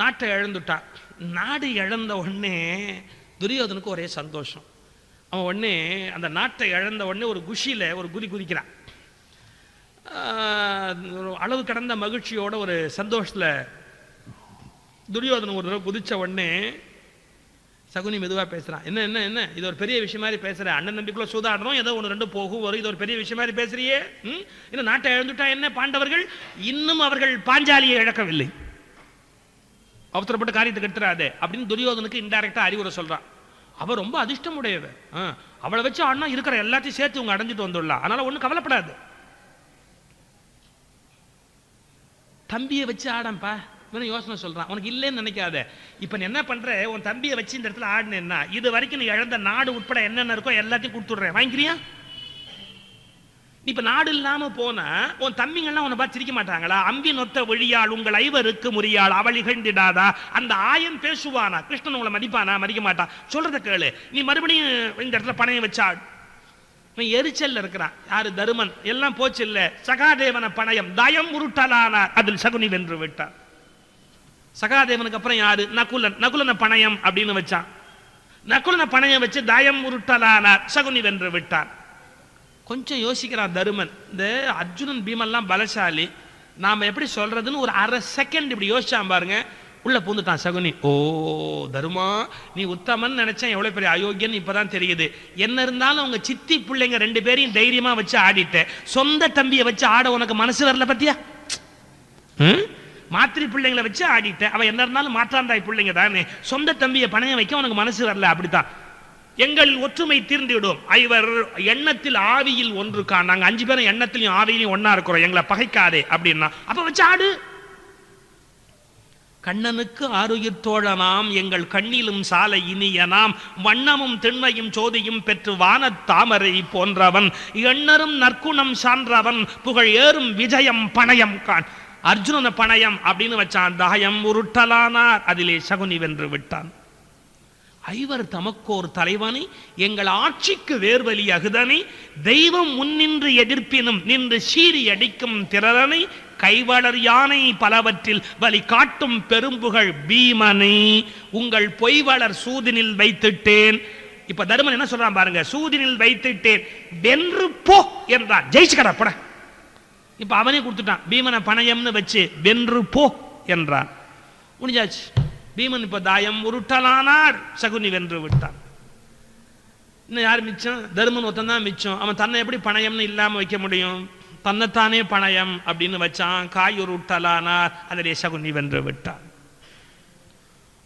நாட்டை இழந்துட்டான். நாடு இழந்த உடனே துரியோதனுக்கு ஒரே சந்தோஷம். அவன் உடனே அந்த நாட்டை இழந்த உடனே ஒரு குஷியில் ஒரு குதிக்கிறான். அளவு கடந்த மகிழ்ச்சியோட ஒரு சந்தோஷத்தில் துரியோதனன் ஒரு தடவை குதிச்ச உடனே சகுனி மெதுவாக பேசுகிறான். என்ன என்ன என்ன இது ஒரு பெரிய விஷயம் மாதிரி பேசுகிற, அண்ணன் தம்பிக்குள்ள சூதாடுறோம், ஏதோ ஒன்று ரெண்டு போகும் வரும், இது ஒரு பெரிய விஷயம் மாதிரி பேசுறியே, இன்னும் நாட்டை இழந்துட்டா என்ன? பாண்டவர்கள் இன்னும் அவர்கள் பாஞ்சாலியை இழக்கவில்லை, அவசரப்பட்ட காரியத்தை கெடுத்துறாதே அப்படின்னு துரியோதனுக்கு இன்டைரக்டா அறிவுரை சொல்றான். அவ ரொம்ப அதிர்ஷ்டம் உடையவ, அவளை வச்சு ஆனா இருக்கிற எல்லாத்தையும் சேர்த்து உங்க அடைஞ்சிட்டு வந்துடலாம், அதனால ஒன்றும் கவலைப்படாது. தம்பியை வச்சு ஆடம்பா இவனை யோசனை சொல்றான். உனக்கு இல்லைன்னு நினைக்காத, இப்ப நீ என்ன பண்ற, உன் தம்பியை வச்சு இந்த இடத்துல ஆடினேன்னா இது வரைக்கும் நீ இழந்த நாடு உட்பட என்னென்ன இருக்கோ எல்லாத்தையும் கொடுத்துடுறேன், வாங்கிக்கிறியா? இப்ப நாடு இல்லாம போனா உன் தம்பிங்கள்லாம் உன்னை பார்த்து சிரிக்க மாட்டாங்களா? அம்பி நொத்த வழியாள் உங்கள் ஐவருக்கு முறியாள் அவள் இகழ்ந்திடாதா, அந்த ஆயன் பேசுவானா? கிருஷ்ணன் உங்களை மதிப்பானா? மதிக்க மாட்டான். சொல்றத கேளு, நீ மறுபடியும் இந்த இடத்துல பணையம் வச்சாள். எரிச்சல் இருக்கிறான். யாரு? தருமன். எல்லாம் போச்சு இல்ல, சகாதேவன பணயம் தயம் உருட்டலானார், அதில் சகுனி வென்று விட்டார். சகாதேவனுக்கு அப்புறம் யாரு? நகுலன். நகுலன பணயம் அப்படின்னு வச்சான். நகுலன பணயம் வச்சு தயம் உருட்டலானார், சகுனி வென்று விட்டார். கொஞ்சம் யோசிக்கிறான் தருமன். இந்த அர்ஜுனன் பீமெல்லாம் பலசாலி, நாம எப்படி சொல்றதுன்னு ஒரு அரை செகண்ட் இப்படி யோசிச்சான் பாருங்க. உள்ள பூந்துட்டான் சகுனி. ஓ தருமா, நீ உத்தமன் நினைச்சேன், எவ்வளவு பெரிய அயோக்கியன் இப்பதான் தெரியுது. என்ன இருந்தாலும் உங்க சித்தி பிள்ளைங்க ரெண்டு பேரையும் தைரியமா வச்சு ஆடிட்ட, சொந்த தம்பியை வச்சு ஆட உனக்கு மனசு வரல பத்தியா? மாத்திரி பிள்ளைங்களை வச்சு ஆடிட்ட, அவன் என்ன இருந்தாலும் மாற்றாந்தாய் பிள்ளைங்க தானே, சொந்த தம்பியை பணைய வைக்க உனக்கு மனசு வரல. அப்படித்தான் எங்கள் ஒற்றுமை தீர்ந்துவிடும். ஐவர் எண்ணத்தில் ஆவியில் ஒன்று காண், நாங்க 5 பேரும் எண்ணத்திலையும் ஆவியிலையும் ஒன்னா இருக்கிறோம், எங்களை பகைக்காதே அப்படின்னா அப்ப வச்சு ஆடு. கண்ணனுக்கு ஆருயிர் தோழனாம் எங்கள் கண்ணிலும் சாலை இனியனாம், வண்ணமும் திண்மையும் சோதியும் பெற்று வானத் தாமரை போன்றவன், எண்ணரும் நற்குணம் சான்றவன், புகழ் ஏறும் விஜயம் பணயம் கான். அர்ஜுனன பணயம் அப்படின்னு வச்சான், தாயம் உருட்டலானார், அதிலே சகுனி வென்று விட்டான். ஐவர் தமக்கோர் தலைவனை எங்கள் ஆட்சிக்கு வேர்வலி அகுதனை, தெய்வம் முன்னின்று எதிர்ப்பினும் நின்று சீறி அடிக்கும் திறனை, கைவளர் யானை பலவற்றில் வலி காட்டும் பெரும்புகழ் பீமனை, உங்கள் பொய்வளர் சூதினில் வைத்துட்டேன். இப்ப தருமன் என்ன சொல்றான் பாருங்க, சூதினில் வைத்துட்டேன் வென்று போ என்றான். ஜெயிச்சு கடா பட. இப்ப அவனே கொடுத்துட்டான், பீமனை பணயம்னு வச்சு வென்று போ என்றான். முடிஞ்சாச்சு. பீமன் இப்ப தாயம் உருட்டலானார், சகுனி வென்று விட்டான். இன்னும் யார் மிச்சம்? தருமன் ஒருத்தன் தான் மிச்சம். அவன் தன்னை எப்படி பணயம்னு இல்லாம வைக்க முடியும்? தன்னைத்தானே பணயம் அப்படின்னு வச்சான். காய் உருட்டலானார், அதிலே சகுனி வென்று விட்டான்.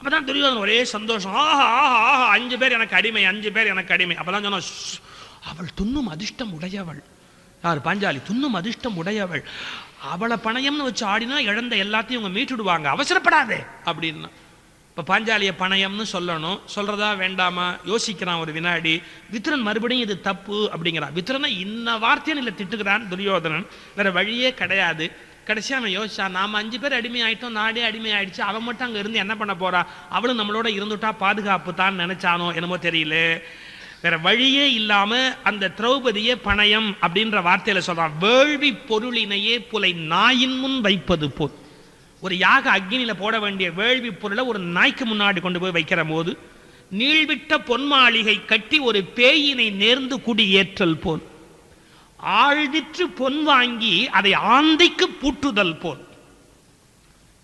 அப்பதான் துரியோதனன் ஒரே சந்தோஷம். ஆஹா ஆஹா ஆஹா, 5 பேர் எனக்கு அடிமை, 5 பேர் எனக்கு அடிமை. அப்பதான் சொன்ன, அவள் துண்ணும் அதிர்ஷ்டம் உடையவள். யார்? பாஞ்சாலி. துண்ணும் அதிர்ஷ்டம் உடையவள், அவளை பணயம்னு வச்சு ஆடினா இழந்த எல்லாத்தையும் அவங்க மீட்டுடுவாங்க, அவசரப்படாதே அப்படின்னா. இப்போ பாஞ்சாலியை பணயம்னு சொல்லணும், சொல்றதா வேண்டாமா யோசிக்கிறான் ஒரு வினாடி. வித்துரன் மறுபடியும் இது தப்பு அப்படிங்கிறான். வித்துரனை இன்ன வார்த்தையும் இல்லை திட்டுக்கிறான் துரியோதனன், வேற வழியே கிடையாது. கடைசியா அவன் யோசிச்சான், நாம 5 பேர் அடிமை ஆயிட்டோம், நாடே அடிமை ஆயிடுச்சு, அவன் மட்டும் அங்க இருந்து என்ன பண்ண போறா, அவளும் நம்மளோட இருந்துட்டா பாதுகாப்பு தான் நினைச்சானோ என்னமோ தெரியல. வேற வழியே இல்லாம அந்த திரௌபதியே பணயம் அப்படின்ற வார்த்தையில சொல்றான். வேள்வி பொருளினையே புலை நாயின் முன் வைப்பது போல். ஒரு யாக அக்னியில போட வேண்டிய வேள்வி பொருளை ஒரு நாய்க்கு முன்னாடி கொண்டு போய் வைக்கிற போது, நீள்விட்ட பொன்மாளிகை கட்டி ஒரு பேயினை நேர்ந்து குடியேற்றல் போல், ஆழ்திற்று பொன் வாங்கி அதை ஆந்தைக்கு பூட்டுதல் போல்,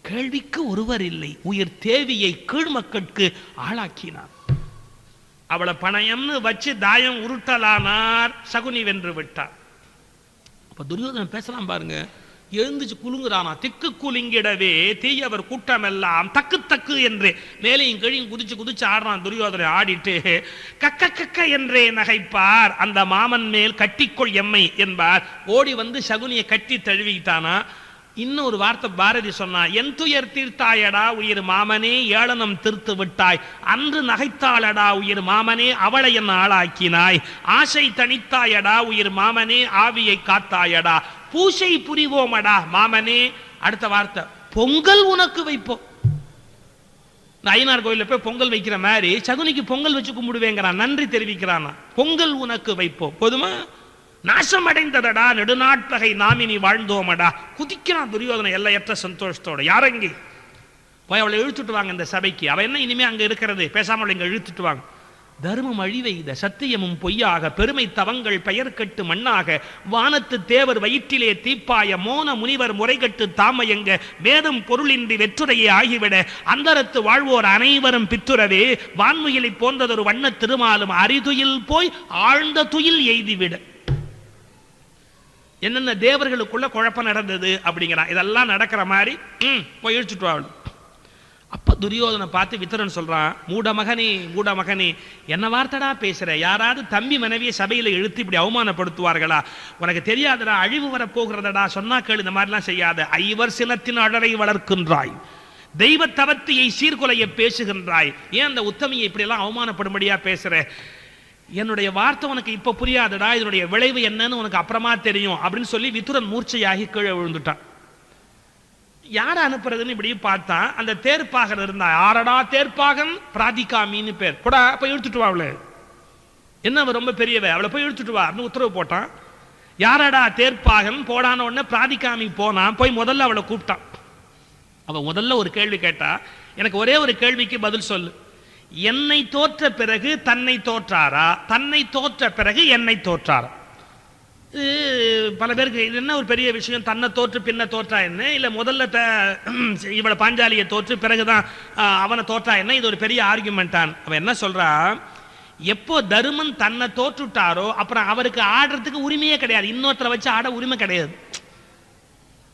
கேள்விக்கு ஒருவர் இல்லை உயிர் தேவியை கீழ்மக்கட்கு ஆளாக்கினார். அவளை பணயம்னு வச்சு தாயம் உருட்டலானார், சகுனி வென்று விட்டார். அப்ப துரியோதனன் பேசலாம் பாருங்க, எழுந்துச்சு குலுங்குறானா. திக்கு குலுங்கிடவே தீயவர் கூட்டம் எல்லாம் தக்கு தக்கு என்று மேலையும் கீழையும் குதிச்சு குதிச்சு ஆடுறான். துரியோதனை ஆடிட்டு கக்க கக்க என்றே நகைப்பார், அந்த மாமன் மேல் கட்டிக்கொள் எம்மை என்பார். ஓடி வந்து சகுனியை கட்டி தழுவிட்டானா. இன்னொரு வார்த்தை பாரதி சொன்னா, என் துயர் தீர்த்தாயடா உயிர் மாமனே ஏளனம் தீர்த்து விட்டாய், அன்று நகைத்தாளடா உயிர் மாமனே அவளை என் ஆளாக்கினாய், ஆசை தனித்தாயடா உயிர் மாமனே ஆவியை காத்தாயடா, பூசை புரிவோமடா மாமனே. அடுத்த வார்த்தை, பொங்கல் உனக்கு வைப்போம். ஐயனார் கோயில போய் பொங்கல் வைக்கிற மாதிரி சகுனிக்கு பொங்கல் வச்சு கும்பிடுவேங்கிறான், நன்றி தெரிவிக்கிறான். பொங்கல் உனக்கு வைப்போம். போதுமா? நாசம் அடைந்ததடா நெடுநாட்பகை நாமினி வாழ்ந்தோமடா. குதிக்கிறான் துரியோதனை எல்லையற்ற சந்தோஷத்தோட. யாரங்கே போய் அவளை இழுத்துட்டு வாங்க இந்த சபைக்கு. அவ என்ன இனிமே அங்க இருக்கிறது, பேசாம அவளை இங்க இழுத்துட்டு வாங்க. தர்மம் அழிவைத சத்தியமும் பொய்யாக பெருமை தவங்கள் பெயர் கட்டு மண்ணாக வானத்து தேவர் வயிற்றிலே தீப்பாய மோன முனிவர் முறைகட்டு தாமையங்க வேதம் பொருளின்றி வெற்றுரையே ஆகிவிட அந்தரத்து வாழ்வோர் அனைவரும் பித்துறவே வான்முயிலை போன்றதொரு வண்ண திருமாலும் அரிதுயில் போய் ஆழ்ந்த துயில் எய்திவிட. என்னென்ன தேவர்களுக்குள்ள குழப்பம் நடந்தது அப்படிங்கிறான். இதெல்லாம் நடக்கிற மாதிரி போய் இழுச்சுட்டு வாழ். அப்ப துரியோதனை பார்த்து விதுரன் சொல்றான், மூட மகனே என்ன வார்த்தடா பேசுற? யாராவது தம்பி மனைவியை சபையில இழுத்து இப்படி அவமானப்படுத்துவார்களா? உனக்கு தெரியாதடா, அழிவு வர போகிறதடா, சொன்னா கேளு, இந்த மாதிரிலாம் செய்யாத. ஐவர் சிலத்தின் அழலை வளர்க்கின்றாய், தெய்வ தவத்தியை சீர்குலைய பேசுகின்றாய், ஏன் அந்த உத்தமியை இப்படி எல்லாம் அவமானப்படும்படியா பேசுற? என்னுடைய வார்த்தை உனக்கு இப்ப புரியாதடா, இதனுடைய விளைவு என்னன்னு உனக்கு அப்புறமா தெரியும் அப்படின்னு சொல்லி விதுரன் மூர்ச்சையாகி கீழே விழுந்துட்டான். யார அனுப்புறதுன்னு இப்படி பார்த்தா அந்த தேர்ப்பாகன் இருந்தா. யாரடா தேர்ப்பாகன்? பிராதிகாமின்னு பேர். போடா போய் இழுத்துட்டு வா அவளை, என்ன அவ ரொம்ப பெரியவ, அவளை போய் இழுத்துட்டு வா அப்படின்னு உத்தரவு போட்டான். யாரடா தேர்ப்பாகன்? போடான உடனே பிராதிகாமி போனான். போய் முதல்ல அவளை கூப்பிட்டான். அவ முதல்ல ஒரு கேள்வி கேட்டா, எனக்கு ஒரே ஒரு கேள்விக்கு பதில் சொல்லு. என்னை தோற்ற பிறகு தன்னை தோற்றாரா, தன்னை தோற்ற பிறகு என்னை தோற்றாரா? பல பேருக்கு இது என்ன ஒரு பெரிய விஷயம், தன்னை தோற்று பின்ன தோற்றா என்ன, இல்ல முதல்ல இவளை பாஞ்சாலியை தோற்று பிறகுதான் அவனை தோற்றா என்ன, இது ஒரு பெரிய ஆர்குமெண்டான். அவன் என்ன சொல்றா, எப்போ தருமன் தன்னை தோற்றுட்டாரோ அப்புறம் அவருக்கு ஆடுறதுக்கு உரிமையே கிடையாது, இன்னொருத்தரை வச்சு ஆட உரிமை கிடையாது.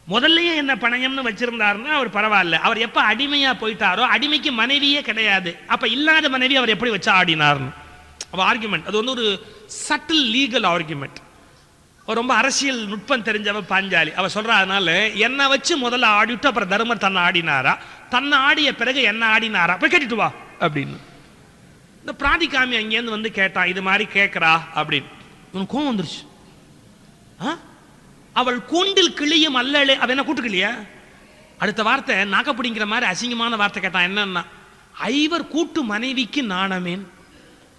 முதல்லயே என்ன பணயம்னு வச்சிருந்தாருன்னா அவர் பரவாயில்ல. அவர் எப்ப அடிமையா போயிட்டாரோ அடிமைக்கு மனைவியே கிடையாது, அப்ப இல்லாத மனைவி அவர் எப்படி வச்சு ஆடினார்னு அவ ஆர்குமெண்ட். அது வந்து ஒரு சட்டில் லீகல் ஆர்குமெண்ட். ரொம்ப அரசியல் நுட்பம் தெரிஞ்சவ பாஞ்சாலி. அவ சொல்றா, அதனால என்ன வச்சு முதல்ல ஆடிட்டு அப்புறம் தர்மர் தன்னை ஆடினாரா, தன்னை ஆடிய பிறகு என்ன ஆடினாரா, போய் கேட்டுட்டு வா அப்படின்னு. இந்த பிராதிகாமி அங்கேருந்து வந்து கேட்டான், இது மாதிரி கேட்கறா அப்படின்னு. உனக்கு கோவம் வந்துருச்சு. அவள் கூண்டில் கிளியும் அல்லலே. அவ என்ன கூட்டுக்கலையா? அடுத்த வார்த்தை நாக்கப்பிடிங்கிற மாதிரி அசிங்கமான வார்த்தை கேட்டான். என்னன்னா, ஐவர் கூட்டு மனைவிக்கு நாணமேன்,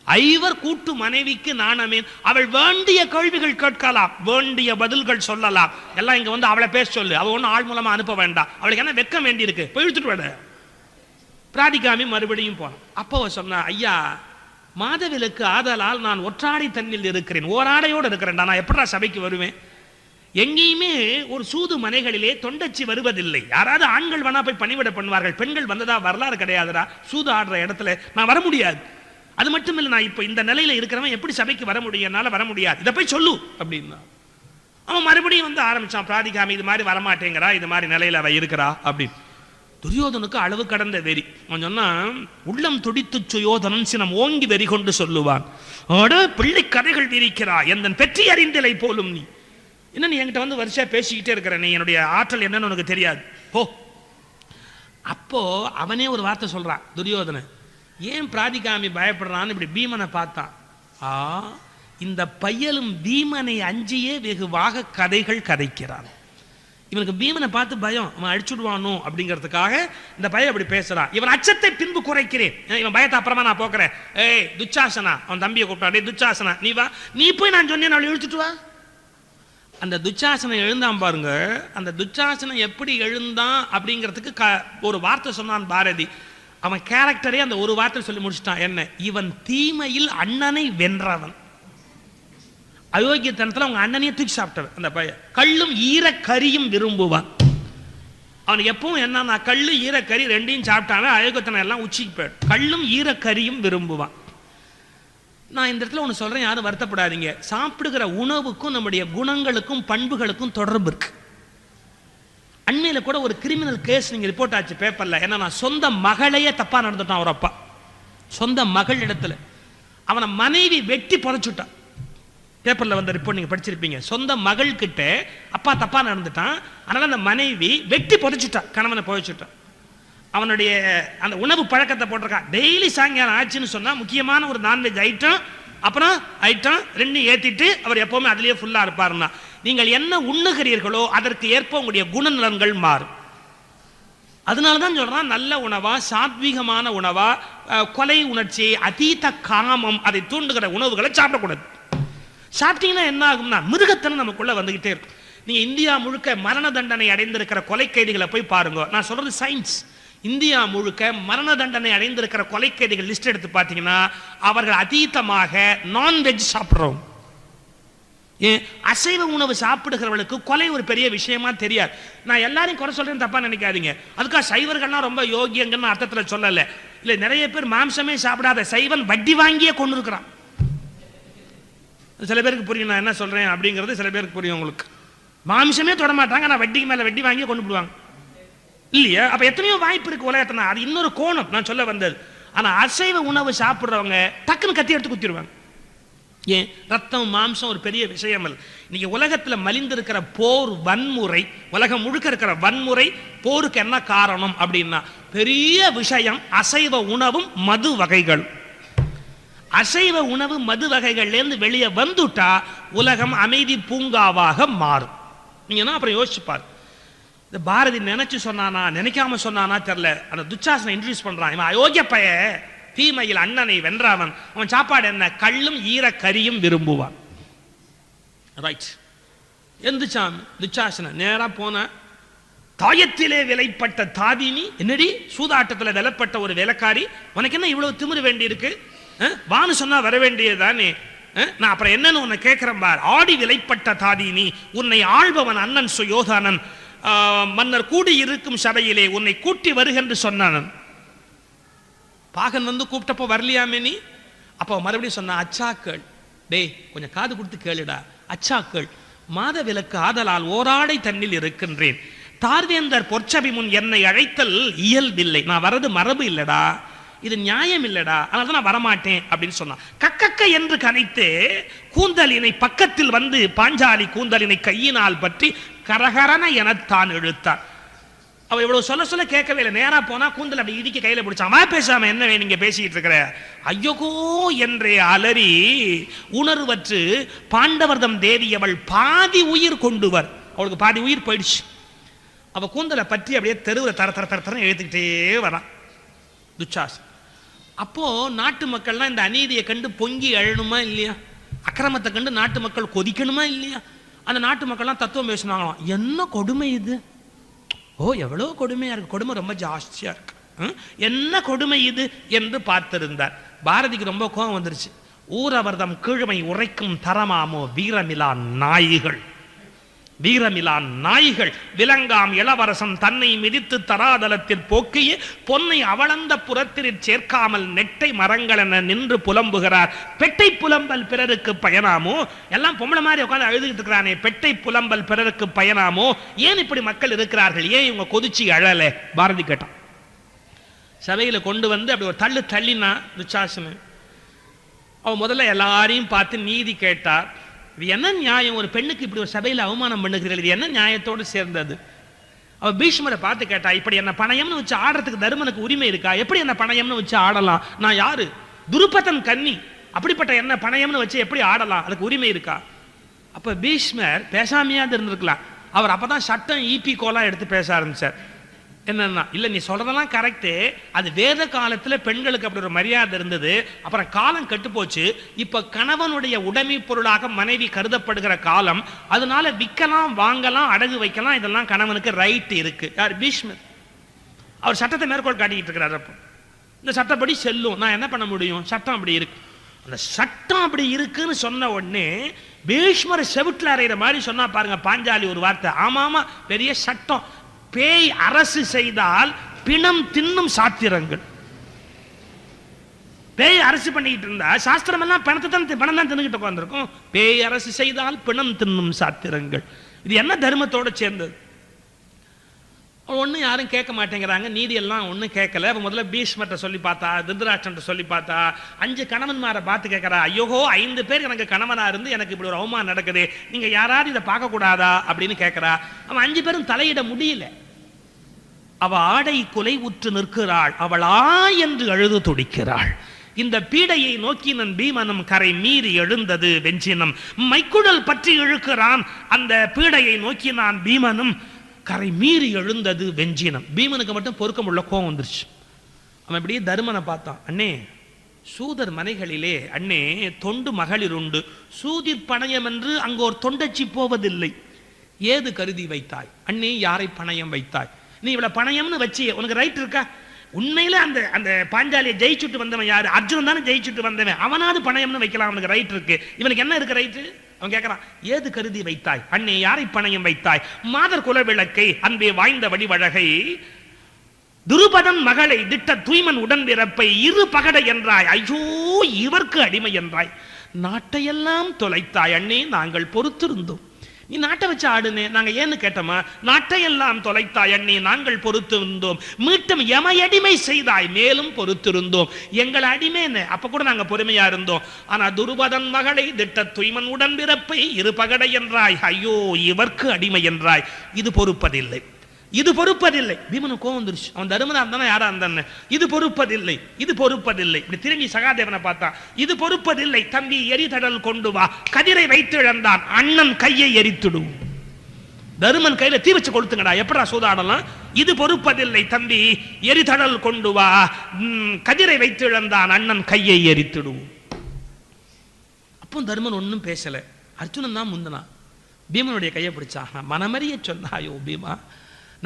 ஐவர் கூட்டு மனைவிக்கு நாணமேன். அவள் வேண்டிய கேள்விகள் கேட்கலாம், வேண்டிய பதில்கள் சொல்லலாம். எல்லாம் இங்க வந்து அவளை பேச சொல்லு, அவ ஒன்னும் ஆள் மூலமா அனுப்ப வேண்டாம், அவளுக்கு என்ன வெக்கம் வேண்டி இருக்கு, போய் இழுத்துட்டு விட. பிராதிகாமி மறுபடியும் போனான். அப்போ சொன்னா, ஐயா மாதவிலக்கு ஆதலால் நான் ஒற்றாடை தன்னில் இருக்கிறேன், ஓராடையோடு இருக்கிறேன்டா, நான் எப்படா சபைக்கு வருவேன்? எங்கேயுமே ஒரு சூது மனைகளிலே தொண்டச்சி வருவதில்லை. யாராவது ஆண்கள் வேணா போய் பணிவிட பண்ணுவார்கள், பெண்கள் வந்ததா வரலாறு கிடையாதுடா. சூது ஆடுற இடத்துல நான் வர முடியாது. அது மட்டும் இல்லை, நான் இப்ப இந்த நிலையில இருக்கிறவன் எப்படி சபைக்கு வர முடியும், என்னால வர முடியாது, இதை போய் சொல்லு அப்படின்னா. அவன் மறுபடியும் வந்து ஆரம்பிச்சான், பிராதிகாமி இது மாதிரி வரமாட்டேங்கிறா, இது மாதிரி நிலையில அவ இருக்கிறா அப்படின்னு. துரியோதனுக்கு அளவு கடந்த வெறி. அவன் சொன்னா, உள்ளம் துடித்து சுயோதனன் சினம் ஓங்கி வெறி கொண்டு சொல்லுவான், அட பிள்ளை கதைகள் விரிக்கிறா, எந்தன் பெற்றி அறிந்தலை போலும் நீ என்ன, நீ என்கிட்ட வந்து வரிசையா பேசிக்கிட்டே இருக்கிற, நீ என்னுடைய ஆற்றல் என்னன்னு உனக்கு தெரியாது போ. அப்போ அவனே ஒரு வார்த்தை சொல்றான் துரியோதனன். ஏன் பிராதிகாமி பயப்படுறான்னு இப்படி பீமனை பார்த்தான். இந்த பையலும் பீமனை அஞ்சியே வெகுவாக கதைகள் கதைக்கிறான். இவனுக்கு பீமனை பார்த்து பயம், அவன் அடிச்சுடுவானோ அப்படிங்கிறதுக்காக இந்த பையன் அப்படி பேசுறான். இவன் அச்சத்தை பின்பு குறைக்கிறேன், இவன் பயத்தை அப்புறமா நான் போக்குறேன். ஏய் துச்சாசனா, அவன் தம்பியை கூப்பிட்டான், துச்சாசனா நீ வா, நீ போய் நான் சொன்னேன் அவளை இழுத்துட்டு வா. அந்த துச்சாசனை எழுந்தான் பாருங்க. அந்த துச்சாசனை எப்படி எழுந்தான் அப்படிங்கிறதுக்கு ஒரு வார்த்தை சொன்னான் பாரதி. அவன் கேரக்டரே அந்த ஒரு வார்த்தை சொல்லி முடிச்சிட்டான். என்ன, இவன் தீமையில் அண்ணனை வென்றவன். அயோக்கியத்தனத்தில் அவங்க அண்ணனையே தூக்கி சாப்பிட்டவன் அந்த பையன். கள்ளும் ஈரக்கரியும் விரும்புவான். அவனுக்கு எப்பவும் என்னன்னா, கள்ளு ஈரக்கறி ரெண்டையும் சாப்பிட்டாங்க, அயோக்கியத்தனம் எல்லாம் உச்சிக்கு போயிடும். கள்ளும் ஈரக்கரியும் விரும்புவான். நான் இந்த இடத்துல ஒன்று சொல்றேன், யாரும் வருத்தப்படாதீங்க. சாப்பிடுகிற உணவுக்கும் நம்முடைய குணங்களுக்கும் பண்புகளுக்கும் தொடர்பு இருக்கு. அண்மையில கூட ஒரு கிரிமினல் கேஸ் நீங்க ரிப்போர்ட் ஆச்சு பேப்பர்ல. என்னன்னா, சொந்த மகளையே தப்பா நடந்துட்டான் ஒரு அப்பா. சொந்த மகள் இடத்துல அவனை மனைவி வெட்டி புதைச்சுட்டான். பேப்பர்ல வந்த ரிப்போர்ட் நீங்க படிச்சிருப்பீங்க. சொந்த மகள் கிட்ட அப்பா தப்பா நடந்துட்டான், அதனால அந்த மனைவி வெட்டி புதைச்சுட்டான், கணவனை புதைச்சுட்டான். அவனுடைய அந்த உணவு பழக்கத்தை போட்டிருக்கான். டெய்லி சாயங்காலம் ஆச்சுன்னு சொன்னா முக்கியமான ஒரு நான்வெஜ் ஐட்டம், அப்புறம் ஐட்டம் ரெண்டும் ஏத்திட்டு அவர் எப்பவுமே அதுலயே ஃபுல்லா இருப்பாருன்னா. நீங்கள் என்ன உண்ணுகிறீர்களோ அதற்கு ஏற்ப உங்களுடைய குணநலன்கள் மாறும். அதனாலதான் சொல்றான், நல்ல உணவா, சாத்வீகமான உணவா, கொலை உணர்ச்சி, அதீத காமம் அதை தூண்டுகிற உணவுகளை சாப்பிடக்கூடாது. சாப்பிட்டீங்கன்னா என்ன ஆகும்னா, மிருகத்தனம் நமக்குள்ள வந்துகிட்டே இருக்கும். நீங்க இந்தியா முழுக்க மரண தண்டனை அடைந்திருக்கிற கொலை கைதிகளை போய் பாருங்க. நான் சொல்றது சயின்ஸ். இந்தியா முழுக்க மரண தண்டனை அடைந்திருக்கிற கொலைக்கைதிகள் லிஸ்ட் எடுத்து பார்த்தீங்கன்னா அவர்கள் அதீதமாக நான்வெஜ் சாப்பிட்றோம். அசைவ உணவு சாப்பிடுகிறவர்களுக்கு கொலை ஒரு பெரிய விஷயமா தெரியாது. நான் எல்லாரையும் குறை சொல்றேன், தப்பா நினைக்காதீங்க. அதுக்காக சைவர்கள்லாம் ரொம்ப யோகியங்கன்னு அர்த்தத்தில் சொல்லல. இல்லை, நிறைய பேர் மாம்சமே சாப்பிடாத சைவன் வட்டி வாங்கியே கொண்டு இருக்கிறான். சில பேருக்கு புரியும் நான் என்ன சொல்றேன் அப்படிங்கிறது, சில பேருக்கு புரியும். உங்களுக்கு மாம்சமே தொட மாட்டாங்க, நான் வட்டிக்கு மேல வட்டி வாங்கியே கொண்டு போடுவாங்க இல்லையா? அப்ப எத்தனையோ வாய்ப்பு இருக்கு உலகத்துல. அது இன்னொரு கோணம் நான் சொல்ல வந்தது. ஆனா அசைவ உணவு சாப்பிடுறவங்க டக்குன்னு கத்தி எடுத்து குத்திடுவாங்க. ஏன்? ரத்தம் மாம்சம் ஒரு பெரிய விஷயம் அல்ல. இன்னைக்கு உலகத்துல மலிந்திருக்கிற போர் வன்முறை, உலகம் முழுக்க இருக்கிற வன்முறை போருக்கு என்ன காரணம் அப்படின்னா பெரிய விஷயம் அசைவ உணவும் மது வகைகள். அசைவ உணவு மது வகைகள்லேருந்து வெளியே வந்துட்டா உலகம் அமைதி பூங்காவாக மாறும். நீங்க அப்புறம் யோசிச்சுப்பார். இந்த பாரதி நினைச்சு சொன்னானா நினைக்காம சொன்னானா தெரியல, அந்த துச்சாசனை இன்ட்ரடியூஸ் பண்றான். இவன் அயோக்கிய பைய, தீமையில் அண்ணனை வென்றாவன். அவன் சாப்பாடு என்ன? கள்ளும் ஈர கரியும் விரும்புவான். ரைட். எந்திரிச்சான் துச்சாசன, நேரா போன தாயத்திலே விலைப்பட்ட தாதினி, என்னடி சூதாட்டத்தில் விலைப்பட்ட ஒரு வேலைக்காரி, உனக்கு என்ன இவ்வளவு திமிரு வேண்டி இருக்கு? வான்னு சொன்னா வர வேண்டியதுதானே. நான் அப்புறம் என்னன்னு உன்னை கேட்கிறேன் பார். ஆடி விலைப்பட்ட தாதினி, உன்னை ஆள்பவன் அண்ணன் சுயோதானன், மன்னர் கூடி இருக்கும் சபையிலே உன்னை கூட்டி வருகென்று சொன்னான். பாகன் வந்து கூப்பிட்டப்போ வரலையாமே நீ? அப்போ மறுபடியும் சொன்ன, அச்சாக்கள், டேய் கொஞ்சம் காது கொடுத்து கேளுடா, அச்சாக்கள் மாத விலக்கு ஆதலால் ஓராடை தண்ணில் இருக்கின்றேன். தார்வேந்தர் பொற்சபை முன் என்னை அழைத்தல் இயல்பில்லை, நான் வரது மரபு இல்லடா, இது நியாயம் இல்லடா, அதனால நான் வரமாட்டேன் அப்படின்னு சொன்னான். கக்கக்க என்று கனைத்து கூந்தலினை பக்கத்தில் வந்து பாஞ்சாலி கூந்தலினை கையினால் பற்றி கரகரன எனத்தான் இழுத்தான். அவ இவ்வளவு சொல்ல சொல்ல கேட்கவே இல்லை. நேரா போனா கூந்தல் அப்படி இடிக்க கையில பிடிச்சான். பேசாம என்ன நீங்க பேசிட்டு இருக்கிற? ஐயோகோ என்றே அலறி உணர்வற்று பாண்டவர்தம் தேவி அவள் பாதி உயிர் கொண்டுவர். அவளுக்கு பாதி உயிர் போயிடுச்சு. அவ கூந்தலை பற்றி அப்படியே தெருவில் தர தர தர தர எழுத்துக்கிட்டே வரான் துச்சாசன். அப்போ நாட்டு மக்கள்லாம் இந்த அநீதியை கண்டு பொங்கி எழணுமா இல்லையா? அக்கிரமத்தை கண்டு நாட்டு மக்கள் கொதிக்கணுமா இல்லையா? அந்த நாட்டு மக்கள்லாம் தத்துவம் பேசினாங்களாம். என்ன கொடுமை இது? ஓ எவ்வளோ கொடுமையா இருக்கு, கொடுமை ரொம்ப ஜாஸ்தியா இருக்கு, என்ன கொடுமை இது என்று பார்த்திருந்தார். பாரதிக்கு ரொம்ப கோபம் வந்துருச்சு. ஊரவர்தம் கீழ்மை உரைக்கும் தரமாமோ வீரமிலா நாய்கள், வீரமிலா நாய்கள், விலங்காம் இளவரசன் தன்னை மிதித்து தராதலத்தில் போக்கிய பொன்னை அவளந்த புறத்திற் சேர்க்காமல் நெட்டை மரங்கள் என நின்று புலம்புகிறார். பெட்டை புலம்பல் பிறருக்கு பயனாமோ? எல்லாம் பொம்பளை மாதிரி உட்காந்து அழுதுகிட்டு இருக்கிறானே, பெட்டை புலம்பல் பிறருக்கு பயனாமோ? ஏன் இப்படி மக்கள் இருக்கிறார்கள்? ஏன் இவங்க கொதிச்சு அழல? பாரதி கேட்டான். சபையில கொண்டு வந்து அப்படி ஒரு தள்ளு தள்ளினா துச்சாசனு. அவன் முதல்ல எல்லாரையும் பார்த்து நீதி கேட்டார். இது என்ன நியாயம்? ஒரு பெண்ணுக்கு இப்படி ஒரு சபையில் அவமானம் பண்ணுகிறீர்கள், இது என்ன நியாயத்தோடு சேர்ந்தது? அவ பீஷ்மரை பார்த்து கேட்டா, இப்படி என்ன பணயம்னு வச்சு ஆடுறதுக்கு தருமனுக்கு உரிமை இருக்கா? எப்படி என்ன பணயம்னு வச்சு ஆடலாம்? நான் யாரு? துருபதன் கன்னி, அப்படிப்பட்ட என்ன பணயம்னு வச்சு எப்படி ஆடலாம்? அதுக்கு உரிமை இருக்கா? அப்ப பீஷ்மர் பேசாமையாவது இருந்திருக்கலாம். அவர் அப்பதான் சட்டம் ஈபி கோலா எடுத்து பேச ஆரம்பிச்சார். என்னன்னா, இல்ல நீ சொல்றதெல்லாம் கரெக்டு, அது வேத காலத்துல பெண்களுக்கு அப்படி ஒரு மரியாதை இருந்தது, அப்புறம் காலம் கெட்டு போச்சு, இப்ப கணவனுடைய உடைமை பொருளாக மனைவி கருதப்படுகிற காலம், அதனால விற்கலாம் வாங்கலாம் அடகு வைக்கலாம், இதெல்லாம் கணவனுக்கு ரைட் இருக்கு. யார்? பீஷ்மர். அவர் சட்டத்தை மேற்கோள் காட்டிக்கிட்டு இருக்கிறார். அப்போ இந்த சட்டப்படி செல்லும், நான் என்ன பண்ண முடியும்? சட்டம் அப்படி இருக்கு. அந்த சட்டம் அப்படி இருக்குன்னு சொன்ன உடனே பீஷ்மர் செவிட்டில் அறையிற மாதிரி சொன்னா பாருங்க பாஞ்சாலி ஒரு வார்த்தை. ஆமாமா, பெரிய சட்டம். பேய் அரசு செய்தால் பிணம் தின்னும் சாத்திரங்கள். பேய் அரசு பண்ணிக்கிட்டு இருந்தா சாஸ்திரம் எல்லாம் பணம் தான் தின்னுகிட்டு உட்கார்ந்திருக்கும். பேய் அரசு செய்தால் பிணம் தின்னும் சாத்திரங்கள். இது என்ன தர்மத்தோட சேர்ந்தது? ஒன்னும் யாரும் கேட்க மாட்டேங்கிறாங்க. நீதி எல்லாம் ஒன்னும் கேட்கல. முதல்ல பீஷ்மர்ட்ட சொல்லி பார்த்தா, திருதராஷ்டிரன் சொல்லி பார்த்தா, 5 கணவன்மாரை பார்த்து கேட்கறா, ஐயோகோ 5 பேர் எனக்கு கணவனா இருந்து எனக்கு இப்படி ஒரு அவமானம் நடக்குது, நீங்க யாராவது இதை பார்க்க கூடாதா அப்படின்னு கேட்கறா. அவன் 5 பேரும் தலையிட முடியல. அவ ஆடை குலை உற்று நிற்கிறாள், அவளா என்று அழுது துடிக்கிறாள். இந்த பீடையை நோக்கி நன் பீமனும் கரை மீறி எழுந்தது வெஞ்சினம். மைக்குடல் பற்றி இழுக்கிறான், அந்த பீடையை நோக்கி நான் பீமனும் கரை மீறி எழுந்தது வெஞ்சினம். பீமனுக்கு மட்டும் பொறுக்க முடியல, கோவம் வந்துருச்சு. அவன் இப்படியே தருமனை பார்த்தான். அண்ணே, சூதர் மனைகளிலே அண்ணே தொண்டு மகளிர் உண்டு, சூதிர் பணயம் என்று அங்கு ஒரு தொண்டச்சி போவதில்லை. ஏது கருதி வைத்தாய் அண்ணே? யாரை பணயம் வைத்தாய்? நீ இவ்வளவு பணயம்னு வச்சு உனக்கு ரைட் இருக்கா? உண்மையில அந்த அந்த பாஞ்சாலியை ஜெயிச்சுட்டு வந்தவன் யாரு? அர்ஜுனன் தானே ஜெயிச்சுட்டு வந்தவன். அவனாவது பணயம்னு வைக்கலாம், அவனுக்கு ரைட் இருக்கு. இவனுக்கு என்ன இருக்கு ரைட்டு? அவன் கேட்கிறான், ஏது கருதி வைத்தாய் அண்ணே, யாரை பணயம் வைத்தாய்? மாதர் குல விளக்கை அன்பே வாய்ந்த வடிவழகை, துருபதன் மகளை திட்ட தூய்மன் உடன்பிறப்பை இரு பகட என்றாய், ஐயோ இவர்க்கு அடிமை என்றாய், நாட்டையெல்லாம் தொலைத்தாய் அண்ணே, நாங்கள் பொறுத்திருந்தோம். நீ நாட்டை வச்சு ஆடுனே, நாங்க ஏன்னு கேட்டோமா? நாட்டையெல்லாம் தொலைத்தாய் அண்ணே, நாங்கள் பொறுத்திருந்தோம். மீட்டும் எமையடிமை செய்தாய், மேலும் பொறுத்திருந்தோம். எங்கள் அடிமை அப்ப கூட நாங்க பொறுமையா இருந்தோம். ஆனா துருபதன் மகளை திட்ட தூய்மன் உடன்பிறப்பை இரு பகடை என்றாய், ஐயோ இவர்க்கு அடிமை என்றாய். இது பொறுப்பதில்லை, இது பொறுப்பதில்லை. பீமனு கோவம் வந்துருச்சு. அவன் தருமனா இருந்தானே யாரா இருந்தானே, இது பொறுப்பதில்லை, இது பொறுப்பதில்லை. இப்படி திரும்பி சகாதேவனை பார்த்தா, இது பொறுப்பதில்லை தம்பி, எரிதடல் கொண்டு வா. கதிரை வைத்து இழந்தான், அண்ணன் கையை எரித்துடும். தருமன் கையில தீ வச்சு கொளுத்துங்கடா, எப்படா சூதாடலாம்? இது பொறுப்பதில்லை தம்பி, எரிதடல் கொண்டு வா. கதிரை வைத்து இழந்தான், அண்ணன் கையை எரித்துடும். அப்போ தருமன் ஒன்னும் பேசல. அர்ஜுனன் தான் முந்தனா பீமனுடைய கையை பிடிச்சா. மனமறிய சொன்னாயோ பீமா,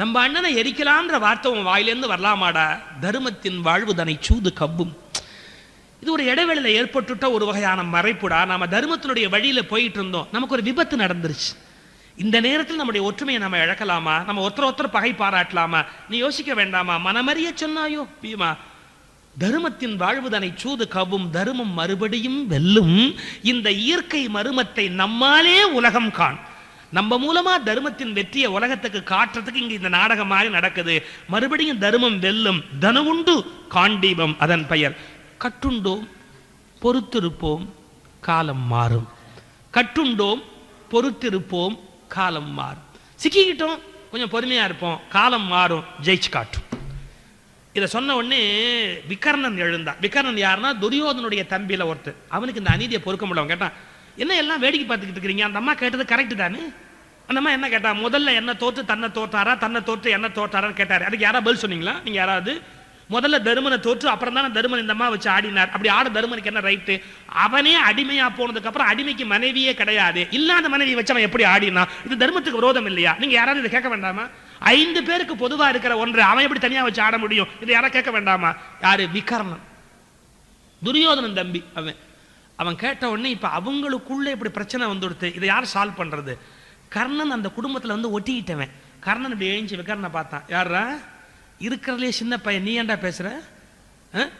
நம்ம அண்ணனை எரிக்கலான்ற வார்த்தை உன் வாயிலேருந்து வரலாமாடா? தர்மத்தின் வாழ்வு தன்னை சூது கவ்வும். இது ஒரு இடைவெளியில் ஏற்பட்டுட்ட ஒரு வகையான மறைப்புடா. நாம தர்மத்தினுடைய வழியில போயிட்டு இருந்தோம், நமக்கு ஒரு விபத்து நடந்துருச்சு. இந்த நேரத்தில் நம்முடைய ஒற்றுமையை நம்ம இழக்கலாமா? நம்ம ஒருத்தர் பகை பாராட்டலாமா? நீ யோசிக்க வேண்டாமா? மனமறிய சொன்னாயோ பீமா, தர்மத்தின் வாழ்வு தன்னை சூது கவ்வும், தர்மம் மறுபடியும் வெல்லும். இந்த இயற்கை மருமத்தை நம்மாலே உலகம் காண். நம்ம மூலமா தர்மத்தின் வெற்றியை உலகத்துக்கு காட்டுறதுக்கு இங்க இந்த நாடகம் மாதிரி நடக்குது. மறுபடியும் தர்மம் வெல்லும். தனவுண்டு காண்டீபம் அதன் பெயர். கட்டுண்டோம் பொறுத்திருப்போம் காலம் மாறும். கட்டுண்டோம் பொறுத்திருப்போம் காலம் மாறும். சிக்கிக்கிட்டோம், கொஞ்சம் பொறுமையா இருப்போம், காலம் மாறும், ஜெயிச்சு காட்டும். இதை சொன்ன உடனே விகர்ணன் எழுந்தான். விகர்ணன் யாருன்னா துரியோதனுடைய தம்பியில ஒருத்தர். அவனுக்கு இந்த அநீதியை பொறுக்க முடியல. கேட்டான், என்ன எல்லாம் வேடிக்கை பார்த்துக்கிட்டு இருக்கிறீங்க? அந்த அம்மா கேட்டது கரெக்ட் தானே? அந்த அம்மா என்ன கேட்டா, முதல்ல என்ன தோற்று தன்னை தோற்றாரா, தன்னை தோற்று என்ன தோற்றாரான்னு கேட்டாரு. அதுக்கு யாரா பதில் சொன்னீங்களா நீங்க? யாராவது முதல்ல தருமனை தோற்று அப்புறம் தானே தருமன் இந்த அம்மா வச்சு ஆடினார். அப்படி ஆட தருமனுக்கு என்ன ரைட்டு? அவனே அடிமையா போனதுக்கு அப்புறம் அடிமைக்கு மனைவியே கிடையாது, இல்லாத மனைவி வச்சு அவன் எப்படி ஆடினா? இது தர்மத்துக்கு விரோதம் இல்லையா? நீங்க யாராவது இதை கேட்க வேண்டாமா? 5 பேருக்கு பொதுவா இருக்கிற ஒன்று அவன் எப்படி தனியா வச்சு ஆட முடியும்? இதை யாரா கேட்க வேண்டாமா? யாரு? விகர்ணன், துரியோதனன் தம்பி. அவன் கேட்ட உடனே இப்ப அவங்களுக்குள்ள இப்படி பிரச்சனை வந்துடுத்து. இதை யார் சால்வ் பண்றது? கர்ணன் அந்த குடும்பத்துல வந்து ஒட்டிக்கிட்டவன். கர்ணன் இப்படி எழுந்து விகர்ணனை பார்த்தான். யாரா இருக்கிறதுலே சின்ன பையன், நீ ஏண்டா பேசுற?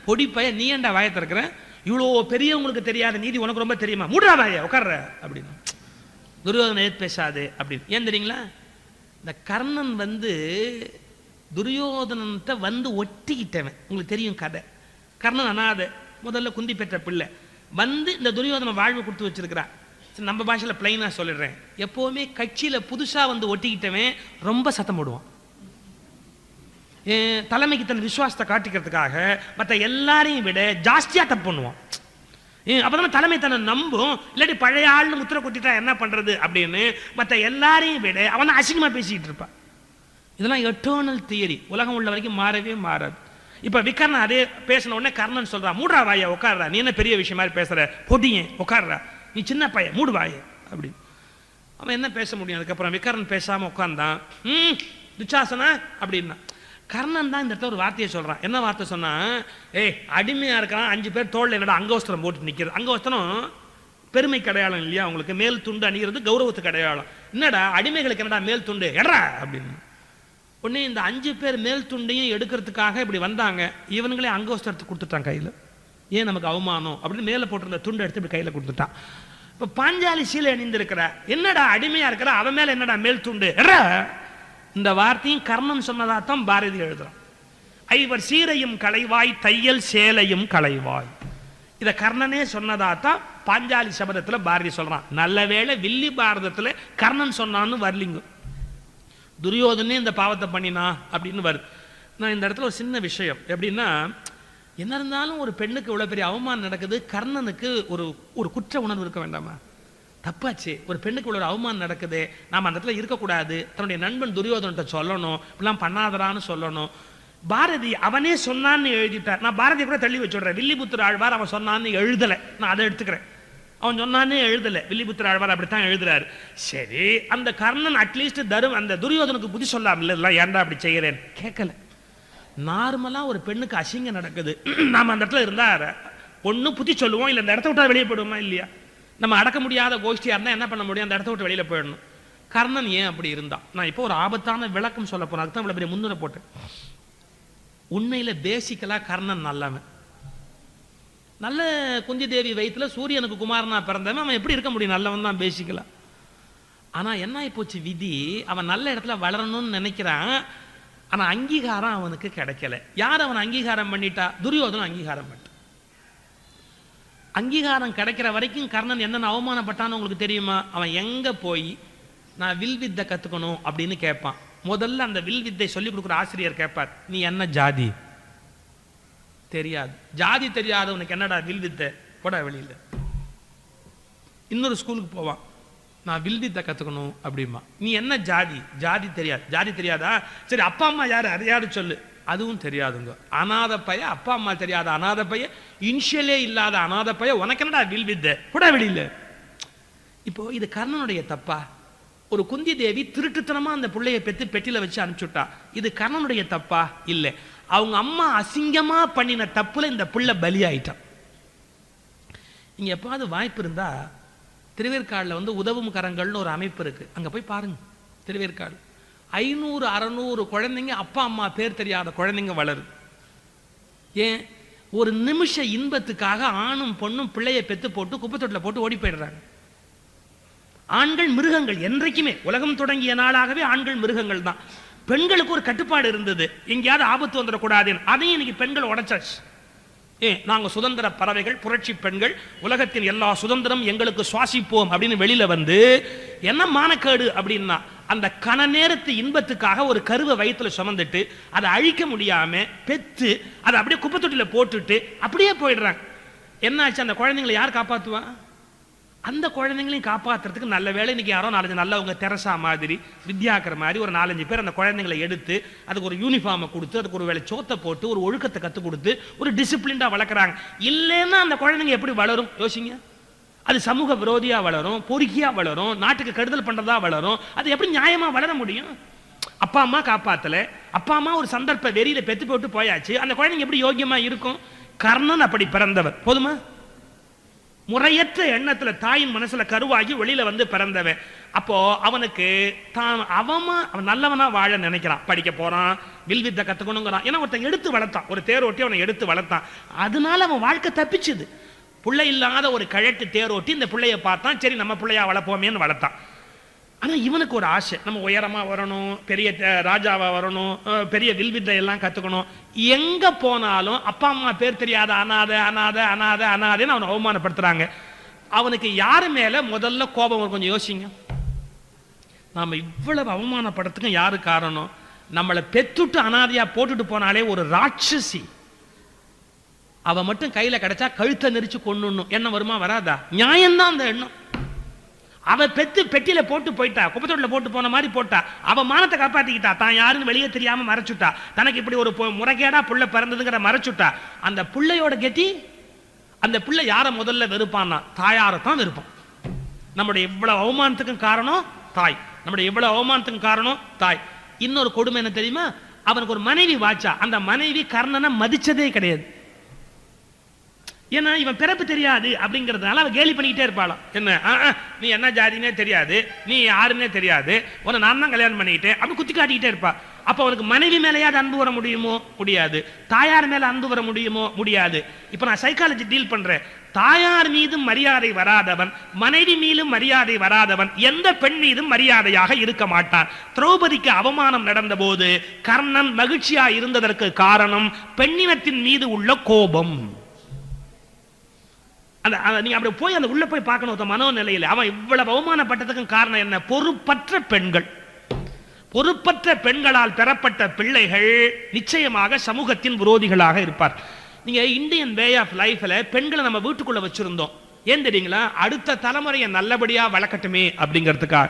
பொடி பையன், நீ ஏண்டா வாயை திறக்கிற? இவ்வளோ பெரியவங்களுக்கு தெரியாத நீதி உனக்கு ரொம்ப தெரியுமா? மூடா வாய உட்கார்ற அப்படின்னு. துரியோதனை ஏத் பேசாது அப்படின்னு. ஏன் தெரியுங்களா? இந்த கர்ணன் வந்து துரியோதனத்தை வந்து ஒட்டிக்கிட்டவன். உங்களுக்கு தெரியும் கதை. கர்ணன் அனாதை, முதல்ல குந்தி பெற்ற பிள்ளை. வந்து இந்த துரியோதனை வாழ்வு கொடுத்து வச்சிருக்கிறான். நம்ம பாஷையில பிளைனா சொல்லிடுறேன். எப்பவுமே கட்சியில புதுசா வந்து ஒட்டிக்கிட்டவன் ரொம்ப சத்தம் போடுவான். தலைமைக்கு தன் விசுவாசத்தை காட்டிக்கிறதுக்காக மற்ற எல்லாரையும் விட ஜாஸ்தியா தப்பு பண்ணுவான். அப்பதான் தலைமை தன்னை நம்பும். இல்லாட்டி பழைய ஆள்னு முத்திர குத்திட்டா என்ன பண்றது அப்படின்னு மற்ற எல்லாரையும் விட அவன் அசிங்கமா பேசிக்கிட்டு இருப்பான். இதெல்லாம் எட்டர்னல் தியரி, உலகம் உள்ள வரைக்கும் மாறவே மாறாது. இப்ப விகர்ணன் அதே பேசின உடனே கர்ணன் சொல்றான், மூடா வாய உட்கார்றா, நீ என்ன பெரிய விஷயம் மாதிரி பேசுற, பொடியே உட்கார்றா, நீ சின்ன பையன் மூடு வாய அப்படின்னு. அவன் என்ன பேச முடியும்? அதுக்கப்புறம் விகர்ணன் பேசாம உட்கார்ந்தான். துச்சாசனா அப்படின்னா. கர்ணன் தான் இந்த இடத்துல ஒரு வார்த்தையை சொல்றான். என்ன வார்த்தை சொன்னா, ஏய் அடிமையா இருக்கான் 5 பேர் தோல்ல என்னடா அங்கவஸ்திரம் போட்டு நிக்கிறது. அங்கவஸ்திரம் பெருமைக்கு அடையாளம் இல்லையா? உங்களுக்கு மேல் துண்டு அணிகிறது கௌரவத்துக்கு அடையாளம். என்னடா அடிமைகளுக்கு என்னடா மேல் துண்டு எடா அப்படின்னு. உடனே இந்த 5 பேர் மேல் துண்டையும் எடுக்கிறதுக்காக இப்படி வந்தாங்க. இவனுங்களே அங்கவஸ்திரத்தை கொடுத்துட்டான் கையில். ஏன் நமக்கு அவமானம் அப்படின்னு மேலே போட்டிருந்த துண்டை எடுத்து இப்படி கையில் கொடுத்துட்டான். இப்போ பாஞ்சாலி சீலை அணிந்திருக்கிற, என்னடா அடிமையா இருக்கிற, அவன் மேல என்னடா மேல் துண்டு எடா. இந்த வார்த்தையும் கர்ணன் சொன்னதாத்தான் பாரதி எழுதுறான். ஐவர் சீரையும் களைவாய் தையல் சேலையும் களைவாய். இத கர்ணனே சொன்னதாத்தான் பாஞ்சாலி சபதத்துல பாரதி சொல்றான். நல்ல வேளை வில்லி பாரதத்துல கர்ணன் சொன்னான்னு வரலிங்க, துரியோதனே இந்த பாவத்தை பண்ணினா அப்படின்னு வருது. நான் இந்த இடத்துல ஒரு சின்ன விஷயம் எப்படின்னா, என்ன இருந்தாலும் ஒரு பெண்ணுக்கு இவ்வளவு பெரிய அவமானம் நடக்குது, கர்ணனுக்கு ஒரு குற்ற உணர்வு இருக்க வேண்டாமா? தப்பாச்சு, ஒரு பெண்ணுக்கு இவ்வளவு அவமானம் நடக்குது, நாம அந்த இடத்துல இருக்கக்கூடாது, தன்னுடைய நண்பன் துரியோதனத்தை சொல்லணும், இப்படிலாம் பண்ணாதரான்னு சொல்லணும். பாரதி அவனே சொன்னான்னு எழுதிட்டார். நான் பாரதி கூட தள்ளி வச்சுடுறேன். வில்லிபுத்திர ஆழ்வார் அவன் சொன்னான்னு எழுதலை, நான் அதை எடுத்துக்கிறேன். அவன் சொன்னானே எழுதல, வில்லிபுத்திர ஆழ்வார் அப்படித்தான் எழுதுறாரு. சரி, அந்த கர்ணன் அட்லீஸ்ட் அந்த துரியோதனுக்கு புத்தி சொல்லாம் இல்ல, ஏன்டா அப்படி செய்யறேன் கேட்கல. நார்மலா ஒரு பெண்ணுக்கு அசிங்கம் நடக்குது, நாம அந்த இடத்துல இருந்தா ஒண்ணு புத்தி சொல்லுவோம், இல்ல இந்த இடத்த விட்டா வெளியே போயிடுவோமா இல்லையா? நம்ம அடக்க முடியாத கோஷ்டியா இருந்தா என்ன பண்ண முடியும்? அந்த இடத்த விட்டு வெளியில போயிடணும். கர்ணன் ஏன் அப்படி இருந்தான்? நான் இப்போ ஒரு ஆபத்தான விளக்கம் சொல்ல போறேன், அதுதான் இவ்வளவு பெரிய முன்னுரை போட்டேன். உண்மையில பேசிக்கலா கர்ணன் நல்லவன், நல்ல குந்தி தேவி வயிற்றுல சூரியனுக்கு குமாரனா பிறந்தவன். அவன் எப்படி இருக்க முடியும்? நல்லவன் தான் பேசிக்கலா. ஆனா என்ன போச்சு விதி, அவன் நல்ல இடத்துல வளரணும்னு நினைக்கிறான், ஆனா அங்கீகாரம் அவனுக்கு கிடைக்கல. யார் அவன் அங்கீகாரம் பண்ணிட்டா? துரியோதனன் அங்கீகாரம் பண்ணிட்டான். அங்கீகாரம் கிடைக்கிற வரைக்கும் கர்ணன் என்னென்ன அவமானப்பட்டான்னு உங்களுக்கு தெரியுமா? அவன் எங்க போய் நான் வில் வித்தை கத்துக்கணும் அப்படின்னு கேட்பான். முதல்ல அந்த வில் வித்தை சொல்லிக் கொடுக்குற ஆசிரியர் கேட்பார், நீ என்ன ஜாதி? தெரியாது. ஜாதி தெரியாது உனக்கு என்னடா வில் வித்தை, போடா வெளியில. இன்னொரு ஸ்கூலுக்கு போவான், நான் வில் வித்தை கத்துக்கணும் அப்படிமா. நீ என்ன ஜாதி? ஜாதி தெரியாது. ஜாதி தெரியாதா? சரி, அப்பா அம்மா யாரு? அது யாரு சொல்லு. அதுவும் தெரியாதுங்க. அநாத பைய, அப்பா அம்மா தெரியாத அநாத பைய, இன்ஷியலே இல்லாத அநாத பைய, உனக்கு என்னடா வில் வித்தை, போடா வெளியில. இப்போ இது கர்ணனுடைய தப்பா? ஒரு குந்தி தேவி திருட்டுத்தனமா அந்த பிள்ளையை பெத்து பெட்டியில வச்சு அனுப்பிச்சுட்டா. இது கர்ணனுடைய தப்பா? இல்லை. அவங்க அம்மா அசிங்கமா பண்ணின தப்புல இந்த பிள்ளை பலியாயிட்டான். நீங்க எப்பாவது வாய்ப்பு இருந்தா திருவேற்காடுல உதவும் கரங்கள்னு ஒரு அமைப்பு இருக்கு, அங்க போய் பாருங்க. திருவேற்காடு 500-600 குழந்தைங்க அப்பா அம்மா பேர் தெரியாத குழந்தைங்க வளருது. ஏன்? ஒரு நிமிஷ இன்பத்துக்காக ஆணும் பொண்ணும் பிள்ளையை பெத்து போட்டு குப்பத்தொட்டில போட்டு ஓடி போயிடுறாங்க. ஆண்கள் மிருகங்கள், என்றைக்குமே உலகம் தொடங்கிய நாளாகவே ஆண்கள் மிருகங்கள் தான். பெண்களுக்கு ஒரு கட்டுப்பாடு இருந்தது, எங்கேயாவது ஆபத்து வந்துடக்கூடாது. அதையும் இன்னைக்கு பெண்கள் உடைச்சாச்சு. நாங்க சுதந்திர பறவைகள், புரட்சி பெண்கள், உலகத்தின் எல்லா சுதந்திரம் எங்களுக்கு, சுவாசிப்போம் அப்படின்னு வெளியில வந்து என்ன மானக்கேடு அப்படின்னா, அந்த கன நேரத்து இன்பத்துக்காக ஒரு கருவை வயிற்றுல சுமந்துட்டு அதை அழிக்க முடியாம பெத்து அதை அப்படியே குப்பத்தொட்டில போட்டுட்டு அப்படியே போயிடுறாங்க. என்னாச்சு? அந்த குழந்தைங்களை யார் காப்பாத்துவா? அந்த குழந்தைங்களையும் காப்பாற்றுறதுக்கு நல்ல வேலை இன்னைக்கு யாரோ 4 நல்லவங்க, தெரசா மாதிரி, வித்யாக்கர் மாதிரி ஒரு 4-5 பேர் அந்த குழந்தைங்களை எடுத்து அதுக்கு ஒரு யூனிஃபார்மை கொடுத்து அதுக்கு ஒரு வேலை சோத்தை போட்டு ஒரு ஒழுக்கத்தை கற்றுக் கொடுத்து ஒரு டிசிப்ளின்டா வளர்க்குறாங்க. இல்லைன்னா அந்த குழந்தைங்க எப்படி வளரும் யோசிங்க. அது சமூக விரோதியா வளரும், பொறுக்கியா வளரும், நாட்டுக்கு கெடுதல் பண்றதா வளரும். அது எப்படி நியாயமா வளர முடியும்? அப்பா அம்மா காப்பாத்தல, அப்பா அம்மா ஒரு சந்தர்ப்ப வெறியில பெத்து போட்டு போயாச்சு, அந்த குழந்தைங்க எப்படி யோக்கியமா இருக்கும்? கர்ணன் அப்படி பிறந்தவர். போதுமா? முறையற்ற எண்ணத்துல தாயின் மனசுல கருவாகி வெளியில வந்து பிறந்தவன். அப்போ அவனுக்கு தான் அவன் நல்லவனா வாழ நினைக்கிறான், படிக்க போறான், வில்வித்தை கத்துக்கணுங்கிறான். ஏன்னா ஒருத்தன் எடுத்து வளர்த்தான், ஒரு தேரோட்டி அவனை எடுத்து வளர்த்தான். அதனால அவன் வாழ்க்கை தப்பிச்சுது. பிள்ளை இல்லாத ஒரு கழட்டு தேரோட்டி இந்த பிள்ளைய பார்த்தான், சரி நம்ம பிள்ளையா வளர்ப்போமேன்னு வளர்த்தான். ஆனா இவனுக்கு ஒரு ஆசை, நம்ம உயரமா வரணும், பெரிய ராஜாவா வரணும், பெரிய வில்வித்தை எல்லாம் கத்துக்கணும். எங்க போனாலும் அப்பா அம்மா பேர் தெரியாத அனாதை அனாதை அனாதை அனாதைன்னு அவனை அவமானப்படுத்துறாங்க. அவனுக்கு யாரு மேல முதல்ல கோபம்? கொஞ்சம் யோசிங்க. நாம இவ்வளவு அவமானப்படுறதுக்கு யாரு காரணம்? நம்மளை பெத்துட்டு அனாதையா போட்டுட்டு போனாலே ஒரு ராட்சசி, அவ மட்டும் கையில கிடைச்சா கழுத்தை நெரிச்சு கொன்னுடணும் எண்ணம் வருமா? வராதா? நியாயம்தான் அந்த எண்ணம். அவ பெத்து பெட்டியில போட்டு போயிட்டா, குப்பத்தொட்டில போட்டு போன மாதிரி போட்டா, அவ மானத்தை காப்பாத்திக்கிட்டா, தான் யாருன்னு வெளியே தெரியாம மறைச்சுட்டா, தனக்கு இப்படி ஒரு முறைகேடா புள்ள பிறந்ததுங்கிற மறைச்சுட்டா. அந்த புள்ளையோட கெட்டி, அந்த புள்ள யார முதல்ல வெறுப்பான்னா தாயாரத்தான் வெறுப்பான். நம்முடைய இவ்வளவு அவமானத்துக்கும் காரணம் தாய். நம்முடைய இவ்வளவு அவமானத்துக்கும் காரணம் தாய். இன்னொரு கொடுமை என்ன தெரியுமா? அவனுக்கு ஒரு மனைவி வாச்சா, அந்த மனைவி கர்ணனை மதிச்சதே கிடையாது. ஏன்னா இவன் பிறப்பு தெரியாது அப்படிங்கிறதுனால அவன் கேலி பண்ணிக்கிட்டே இருப்பாளாம். என்ன, நீ என்ன ஜாதினே தெரியாது, நீ யாருன்னே தெரியாது, உன்னை நான் தான் கல்யாணம் பண்ணிக்கிட்டேன் அப்படி குத்தி காட்டிக்கிட்டே இருப்பா. அப்ப அவனுக்கு மனைவி மேலேயாவது அன்பு வர முடியுமோ? முடியாது. தாயார் மேல அன்பு வர முடியுமோ? முடியாது. இப்ப நான் சைக்காலஜி டீல் பண்றேன். தாயார் மீதும் மரியாதை வராதவன், மனைவி மீதும் மரியாதை வராதவன் எந்த பெண் மீதும் மரியாதையாக இருக்க மாட்டான். திரௌபதிக்கு அவமானம் நடந்த போது கர்ணன் மகிழ்ச்சியா இருந்ததற்கு காரணம் பெண்ணினத்தின் மீது உள்ள கோபம். நீங்க அப்படி போய் அந்த உள்ள போய் பார்க்கணும் மனோநிலையில். அவன் இவ்வளவு அவமானப்பட்டதுக்கும் காரணம் என்ன? பொறுப்பற்ற பெண்கள். பொறுப்பற்ற பெண்களால் பெறப்பட்ட பிள்ளைகள் நிச்சயமாக சமூகத்தின் விரோதிகளாக இருப்பார். நீங்க இந்தியன் வே ஆஃப் லைஃப்ல பெண்களை நம்ம வீட்டுக்குள்ள வச்சிருந்தோம். ஏன் தெரியுங்களா? அடுத்த தலைமுறையை நல்லபடியா வளர்க்கட்டுமே அப்படிங்கிறதுக்காக.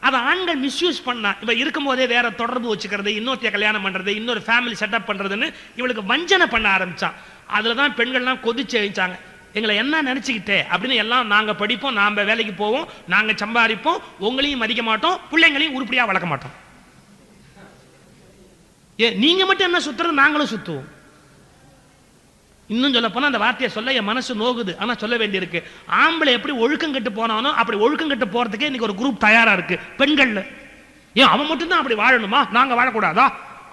அதை ஆண்கள் மிஸ்யூஸ் பண்ணா, இவ இருக்கும் போதே வேற தொடர்பு வச்சுக்கிறது, இன்னொருத்தைய கல்யாணம் பண்றது, இன்னொரு ஃபேமிலி செட்டப் பண்றதுன்னு இவளுக்கு வஞ்சனை பண்ண ஆரம்பிச்சான். அதுலதான் பெண்கள்லாம் கொதிச்சு எழுந்தாங்க. எங்களை என்ன நினைச்சுக்கிட்டே அப்படின்னு எல்லாம் நாங்க படிப்போம், நாம வேலைக்கு போவோம், நாங்க சம்பாதிப்போம், உங்களையும் மதிக்க மாட்டோம், பிள்ளைங்களையும் உருப்படியா வளர்க்க மாட்டோம். நீங்க மட்டும் என்ன சுத்துறது, நாங்களும் சுத்துவோம். இன்னும் சொல்ல போனா அந்த வார்த்தையை சொல்ல என் மனசு நோகுது, ஆனா சொல்ல வேண்டியிருக்கு. ஆம்பளை எப்படி ஒழுக்கம் கட்டு போனானோ அப்படி ஒழுக்கம் கட்டு போறதுக்கே இன்னைக்கு ஒரு குரூப் தயாரா இருக்கு பெண்கள்ல. ஏன் அவன் மட்டும் தான் அப்படி வாழணுமா, நாங்க வாழக்கூடாதா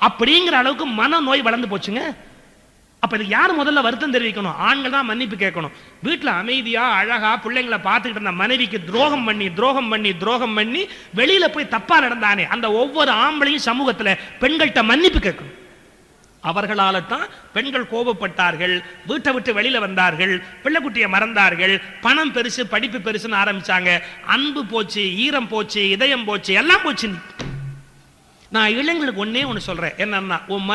அப்படிங்கிற அளவுக்கு மன நோய் வளர்ந்து போச்சுங்க. அப்ப இதுக்கு யார் முதல்ல வருத்தம் தெரிவிக்கணும்? ஆண்கள் தான் மன்னிப்பு கேட்கணும். வீட்டுல அமைதியா அழகா பிள்ளைங்களை பார்த்துக்கிட்டு இருந்த மனைவிக்கு துரோகம் பண்ணி துரோகம் பண்ணி துரோகம் பண்ணி வெளியில போய் தப்பா நடந்தானே அந்த ஒவ்வொரு ஆம்பளையும் சமூகத்துல பெண்கள்கிட்ட மன்னிப்பு கேட்கணும். அவர்களால தான் பெண்கள் கோபப்பட்டார்கள், வீட்டை விட்டு வெளியில வந்தார்கள், பிள்ளைக்குட்டியை மறந்தார்கள், பணம் பெருசு படிப்பு பெருசுன்னு ஆரம்பிச்சாங்க. அன்பு போச்சு, ஈரம் போச்சு, இதயம் போச்சு, எல்லாம் போச்சு. நான் இளைஞர்களுக்கு ஒன்னே ஒண்ணு சொல்றேன், என்னன்னா உன்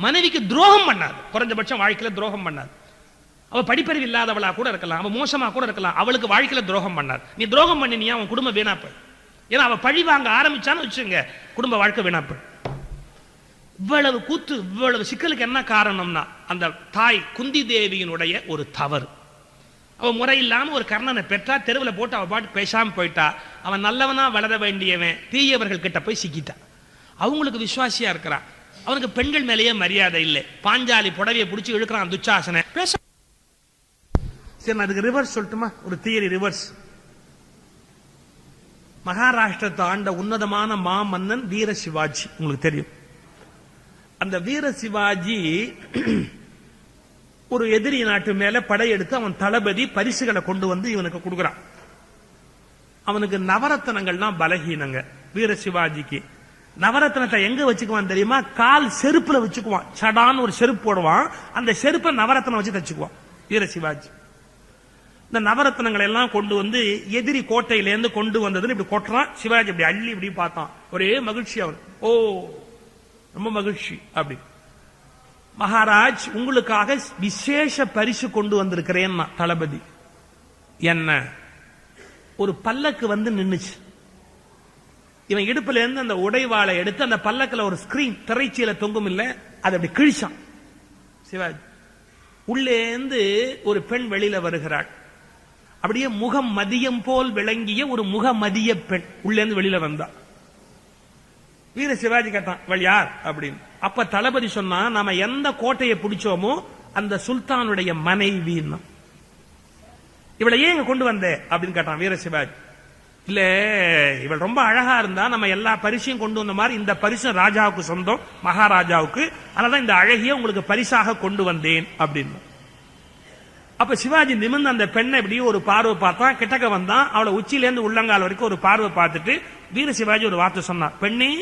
மனைவிக்கு துரோகம் பண்ணாது, குறைஞ்சபட்சம் வாழ்க்கையில துரோகம் பண்ணாது. அவ படிப்பறிவு இல்லாதவளா கூட இருக்கலாம், அவ மோசமா கூட இருக்கலாம், அவளுக்கு வாழ்க்கையில துரோகம் பண்ணாது. நீ துரோகம் பண்ணினியா உன் குடும்பம் வீணா போய். ஏன்னா அவ பழி வாங்க ஆரம்பிச்சான்னு வச்சுங்க குடும்ப வாழ்க்கை வீணா போய். இவ்வளவு கூத்து, இவ்வளவு சிக்கலுக்கு என்ன காரணம்னா அந்த தாய் குந்தி தேவியினுடைய ஒரு தவறு. அவ முறையில்லாம ஒரு கர்ணனை பெற்றா, தெருவில் போட்டு அவ பாட்டு பேசாம போயிட்டா. அவன் நல்லவனா வளர வேண்டியவன் தீயவர்கள் கிட்ட போய் சிக்கிட்டான். அவங்களுக்கு விசுவாசியா இருக்கிறான், அவனுக்கு பெண்கள் மேலேயே மரியாதை இல்லை. பாஞ்சாலி புடவையை பிடிச்சி இழுக்கிறான் துச்சாசனை. பேச சரி, நான் அதுக்கு ரிவர்ஸ் சொல்லட்டுமா? ஒரு தியரி ரிவர்ஸ். மகாராஷ்டிரத்தை ஆண்ட உன்னதமான மாமன்னன் வீர சிவாஜி, உங்களுக்கு தெரியும். அந்த வீர சிவாஜி ஒரு எதிரி நாட்டு மேல படையெடுத்து அவன் தளபதி பரிசுகளை கொண்டு வந்து இவனுக்கு கொடுக்கிறான். அவனுக்கு நவரத்னங்கள்லாம் பலகீனங்க. வீர சிவாஜிக்கு நவரத்னத்தை எங்க வச்சுக்குவான் தெரியுமா? கால் செருப்புல வச்சுக்குவான். சடான்னு ஒரு செருப்பு போடுவான், அந்த செருப்பை நவரத்னம் வச்சு தச்சுக்குவான் வீர சிவாஜி. இந்த நவரத்னங்களை எல்லாம் கொண்டு வந்து எதிரி கோட்டையிலேருந்து கொண்டு வந்ததுன்னு இப்படி கொட்டுறான். சிவாஜி இப்படி அள்ளி இப்படி பார்த்தான், ஒரே மகிழ்ச்சி. அவன் ஓ ரொம்ப மகிழ்ச்சி. அப்படி மகாராஜ் உங்களுக்காக விசேஷ பரிசு கொண்டு வந்திருக்கிறேன் தளபதி. என்ன? ஒரு பல்லக்கு வந்து நின்னுச்சு. இவன் இடுப்புல இருந்து அந்த உடைவாளை எடுத்து அந்த பல்லக்குல ஒரு ஸ்கிரீன் திரைச்சீல தொங்கும் இல்ல, அதை அப்படி கிழிச்சான் சிவாஜி. உள்ளே இருந்து ஒரு பெண் வெளியில வருகிறாள். அப்படியே முகம் மதியம் போல் விளங்கிய ஒரு முக மதிய பெண் உள்ளே இருந்து வெளியில வந்தா. வீர சிவாஜி கேட்டான், இவள் யார் அப்படின்னு. அப்ப தளபதி சொன்னா, நாம எந்த கோட்டையை பிடிச்சோமோ அந்த சுல்தானுடைய மனைவி. இவளை ஏன் இங்க கொண்டு வந்த அப்படின்னு கேட்டான் வீர சிவாஜி. இல்ல, இவள் ரொம்ப அழகா இருந்தா, நம்ம எல்லா பரிசையும் கொண்டு வந்த மாதிரி இந்த பரிசு ராஜாவுக்கு சொந்தம், மகாராஜாவுக்கு, அதனாலதான் இந்த அழகிய உங்களுக்கு பரிசாக கொண்டு வந்தேன் அப்படின்னு. அப்ப சிவாஜி நிமிர்ந்து அந்த பெண்ணை இப்படி ஒரு பார்வை பார்த்தான். கிட்டக்க வந்தான், அவளை உச்சியில இருந்து உள்ளங்கால் வரைக்கும் ஒரு பார்வை பார்த்துட்டு வீர சிவாஜி ஒரு வார்த்தை சொன்னான், பெண்ணே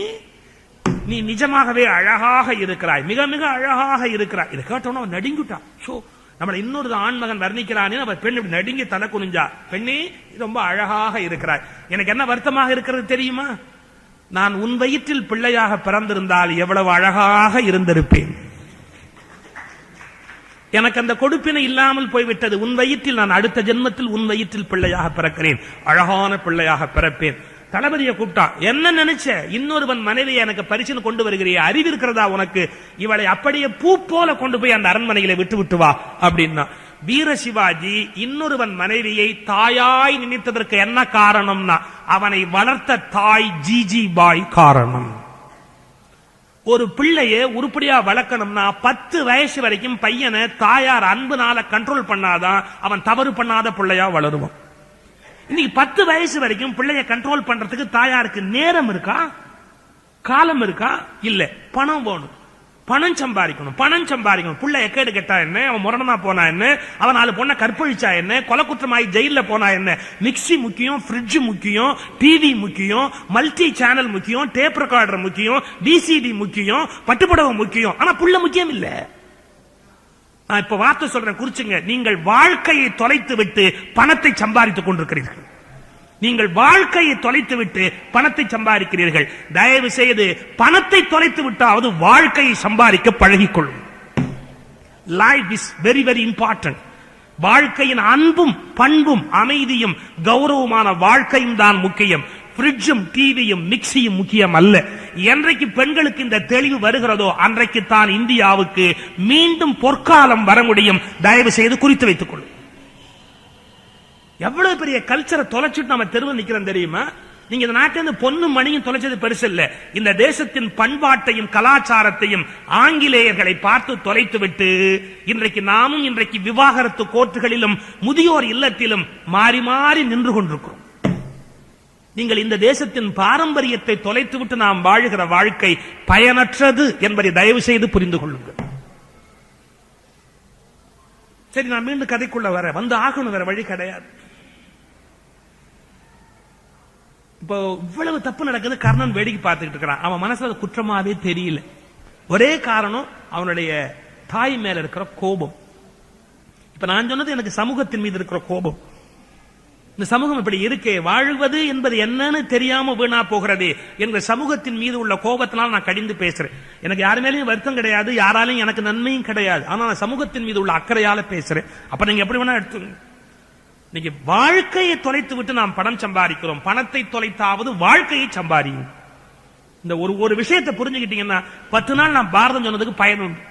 நீ நிஜமாகவே அழகாக இருக்கிறாய், மிக மிக அழகாக இருக்கிறாய். இதை கேட்டோன்னு அவன் நடுங்கிட்டான். சோ நம்மளை இன்னொரு ஆண்மகன் வர்ணிக்கிறானே, அவன் பெண் இப்படி நடுங்கி தலை குனிஞ்சா. பெண்ணே ரொம்ப அழகாக இருக்கிறாய். எனக்கு என்ன வருத்தமாக இருக்கிறது தெரியுமா? நான் உன் வயிற்றில் பிள்ளையாக பிறந்திருந்தால் எவ்வளவு அழகாக இருந்திருப்பேன். எனக்கு அந்த கொடுப்பினை இல்லாமல் போய்விட்டது. உன் வயிற்றில் நான் அடுத்த ஜென்மத்தில் உன் வயிற்றில் பிள்ளையாக பிறக்கிறேன், அழகான பிள்ளையாக பிறப்பேன். தளபதியை கூப்பிட்டா, என்ன நினைச்ச? இன்னொருவன் மனைவியை எனக்கு பரிசுன்னு கொண்டு வருகிறிய, அறிவு இருக்கிறதா உனக்கு? இவளை அப்படியே பூ போல கொண்டு போய் அந்த அரண்மனையில விட்டு விட்டு வா அப்படின்னா. வீர சிவாஜி இன்னொருவன் மனைவியை தாயாய் நினைத்ததற்கு என்ன காரணம்னா, அவனை வளர்த்த தாய் ஜிஜி பாய் காரணம். ஒரு பிள்ளைய உருப்படியா வளர்க்கணும்னா 10 வயசு வரைக்கும் பையனை தாயார் அன்புனால கண்ட்ரோல் பண்ணாதான் அவன் தவறு பண்ணாத பிள்ளையா வளருவான். இன்னைக்கு 10 வயசு வரைக்கும் பிள்ளைய கண்ட்ரோல் பண்றதுக்கு தாயாருக்கு நேரம் இருக்கா, காலம் இருக்கா? இல்ல. பணம் வேணும், பணம் சம்பாதிக்கணும். புள்ள எக்கேடு கெட்டா என்ன, அவன் முரணமா போனா என்ன, அவன் 4 பொண்ணை கற்பழிச்சா என்ன, கொலை குற்றமாயி ஜெயில போனா என்ன, மிக்சி முக்கியம், ஃப்ரிட்ஜ் முக்கியம், டிவி முக்கியம், மல்டி சேனல் முக்கியம், டேப் ரெக்கார்டர் முக்கியம், டிசிடி முக்கியம், பட்டுப்புடவை முக்கியம். ஆனா புள்ள முக்கியம் இல்ல. நான் இப்ப வார்த்தை சொல்றேன், குறிச்சுங்க. நீங்கள் வாழ்க்கையை தொலைத்து விட்டு பணத்தை சம்பாதித்துக் கொண்டிருக்கிறீர்கள். நீங்கள் வாழ்க்கையை தொலைத்து விட்டு பணத்தை சம்பாதிக்கிறீர்கள். தயவு செய்து பணத்தை தொலைத்து விட்டாவது வாழ்க்கையை சம்பாதிக்க பழகிக்கொள்ளும். Life is very very important. வாழ்க்கையின் அன்பும் பண்பும் அமைதியும் கௌரவமான வாழ்க்கையும் தான் முக்கியம். ஃப்ரிட்ஜும் டிவியும் மிக்சியும் முக்கியம் அல்ல. என்றைக்கு பெண்களுக்கு இந்த தெளிவு வருகிறதோ அன்றைக்கு தான் இந்தியாவுக்கு மீண்டும் பொற்காலம் வர முடியும். தயவு செய்து குறித்து வைத்துக் கொள்ளும். எவ்வளவு பெரிய கல்ச்சரை தொலைச்சிட்டு நம்ம தெருவில் நிக்கிறோம் தெரியுமா? நீங்க இந்த நாட்டிலிருந்து பொன்னும் மணியும் தொலைச்சது பெருசு இல்ல. இந்த தேசத்தின் பண்பாட்டையும் கலாச்சாரத்தையும் ஆங்கிலேயர்களை பார்த்து தொலைத்து விட்டு இன்றைக்கு நாமும் விவாகரத்து கோர்ட்டுகளிலும் முதியோர் இல்லத்திலும் மாறி மாறி நின்று கொண்டிருக்கிறோம். நீங்கள் இந்த தேசத்தின் பாரம்பரியத்தை தொலைத்து விட்டு நாம் வாழுகிற வாழ்க்கை பயனற்றது என்பதை தயவு செய்து புரிந்து கொள்ளுங்கள். சரி, நான் மீண்டும் கதைக்குள்ள வந்து ஆகணும், வேற வழி கிடையாது. இப்போ இவ்வளவு தப்பு நடக்குது, கர்ணன் வேடிக்கை பார்த்துக்கிட்டு இருக்கிறான். அவன் மனசுல குற்றமாவே தெரியல. ஒரே காரணம் அவனுடைய தாய் மேல இருக்கிற கோபம். இப்ப நான் சொன்னது எனக்கு சமூகத்தின் மீது இருக்கிற கோபம். இந்த சமூகம் இப்படி இருக்கே, வாழ்வது என்பது என்னன்னு தெரியாம வீணா போகிறது என்ற சமூகத்தின் மீது உள்ள கோபத்தினால் நான் கடிந்து பேசுறேன். எனக்கு யாரு மேலேயும் வருத்தம் கிடையாது, யாராலையும் எனக்கு நன்மையும் கிடையாது. ஆனா சமூகத்தின் மீது உள்ள அக்கறையால பேசுறேன். அப்ப நீங்க எப்படி வேணா எடுத்து, இன்னைக்கு வாழ்க்கையை தொலைத்து விட்டு நாம் பணம் சம்பாதிக்கிறோம். பணத்தை தொலைத்தாவது வாழ்க்கையை சம்பாதிக்கும். இந்த ஒரு விஷயத்தை புரிஞ்சுக்கிட்டீங்கன்னா 10 நாள் நான் பாரதம் சொன்னதுக்கு பயன் உண்டு.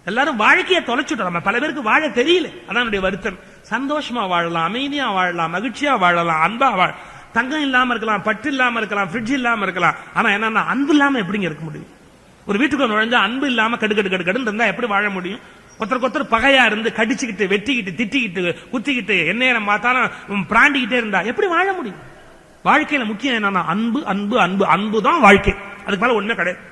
எல்லாரும் வாழ்க்கையை தொலைச்சுட்டோம். நம்ம பல பேருக்கு வாழ தெரியல. அதான் என்னுடைய வருத்தம். சந்தோஷமா வாழலாம், அமைதியா வாழலாம், மகிழ்ச்சியா வாழலாம், அன்பா வாழ, தங்கம் இல்லாம இருக்கலாம், பட்டு இல்லாம இருக்கலாம், ஃப்ரிட்ஜ் இல்லாம இருக்கலாம். ஆனா என்னன்னா அன்பு இல்லாம எப்படிங்க இருக்க முடியும்? ஒரு வீட்டுக்கு நுழைஞ்சா அன்பு இல்லாம கடுக்கடு இருந்தா எப்படி வாழ முடியும்? ஒருத்தருக்கு ஒருத்தர் பகையா இருந்து கடிச்சுக்கிட்டு வெட்டிக்கிட்டு திட்டிக்கிட்டு குத்திக்கிட்டு என்ன பார்த்தாலும் பிராண்டிக்கிட்டே இருந்தா எப்படி வாழ முடியும்? வாழ்க்கையில முக்கியம் என்னன்னா அன்பு அன்பு அன்பு அன்பு தான் வாழ்க்கை. அதுக்கு மேல ஒண்ணுமே கிடையாது.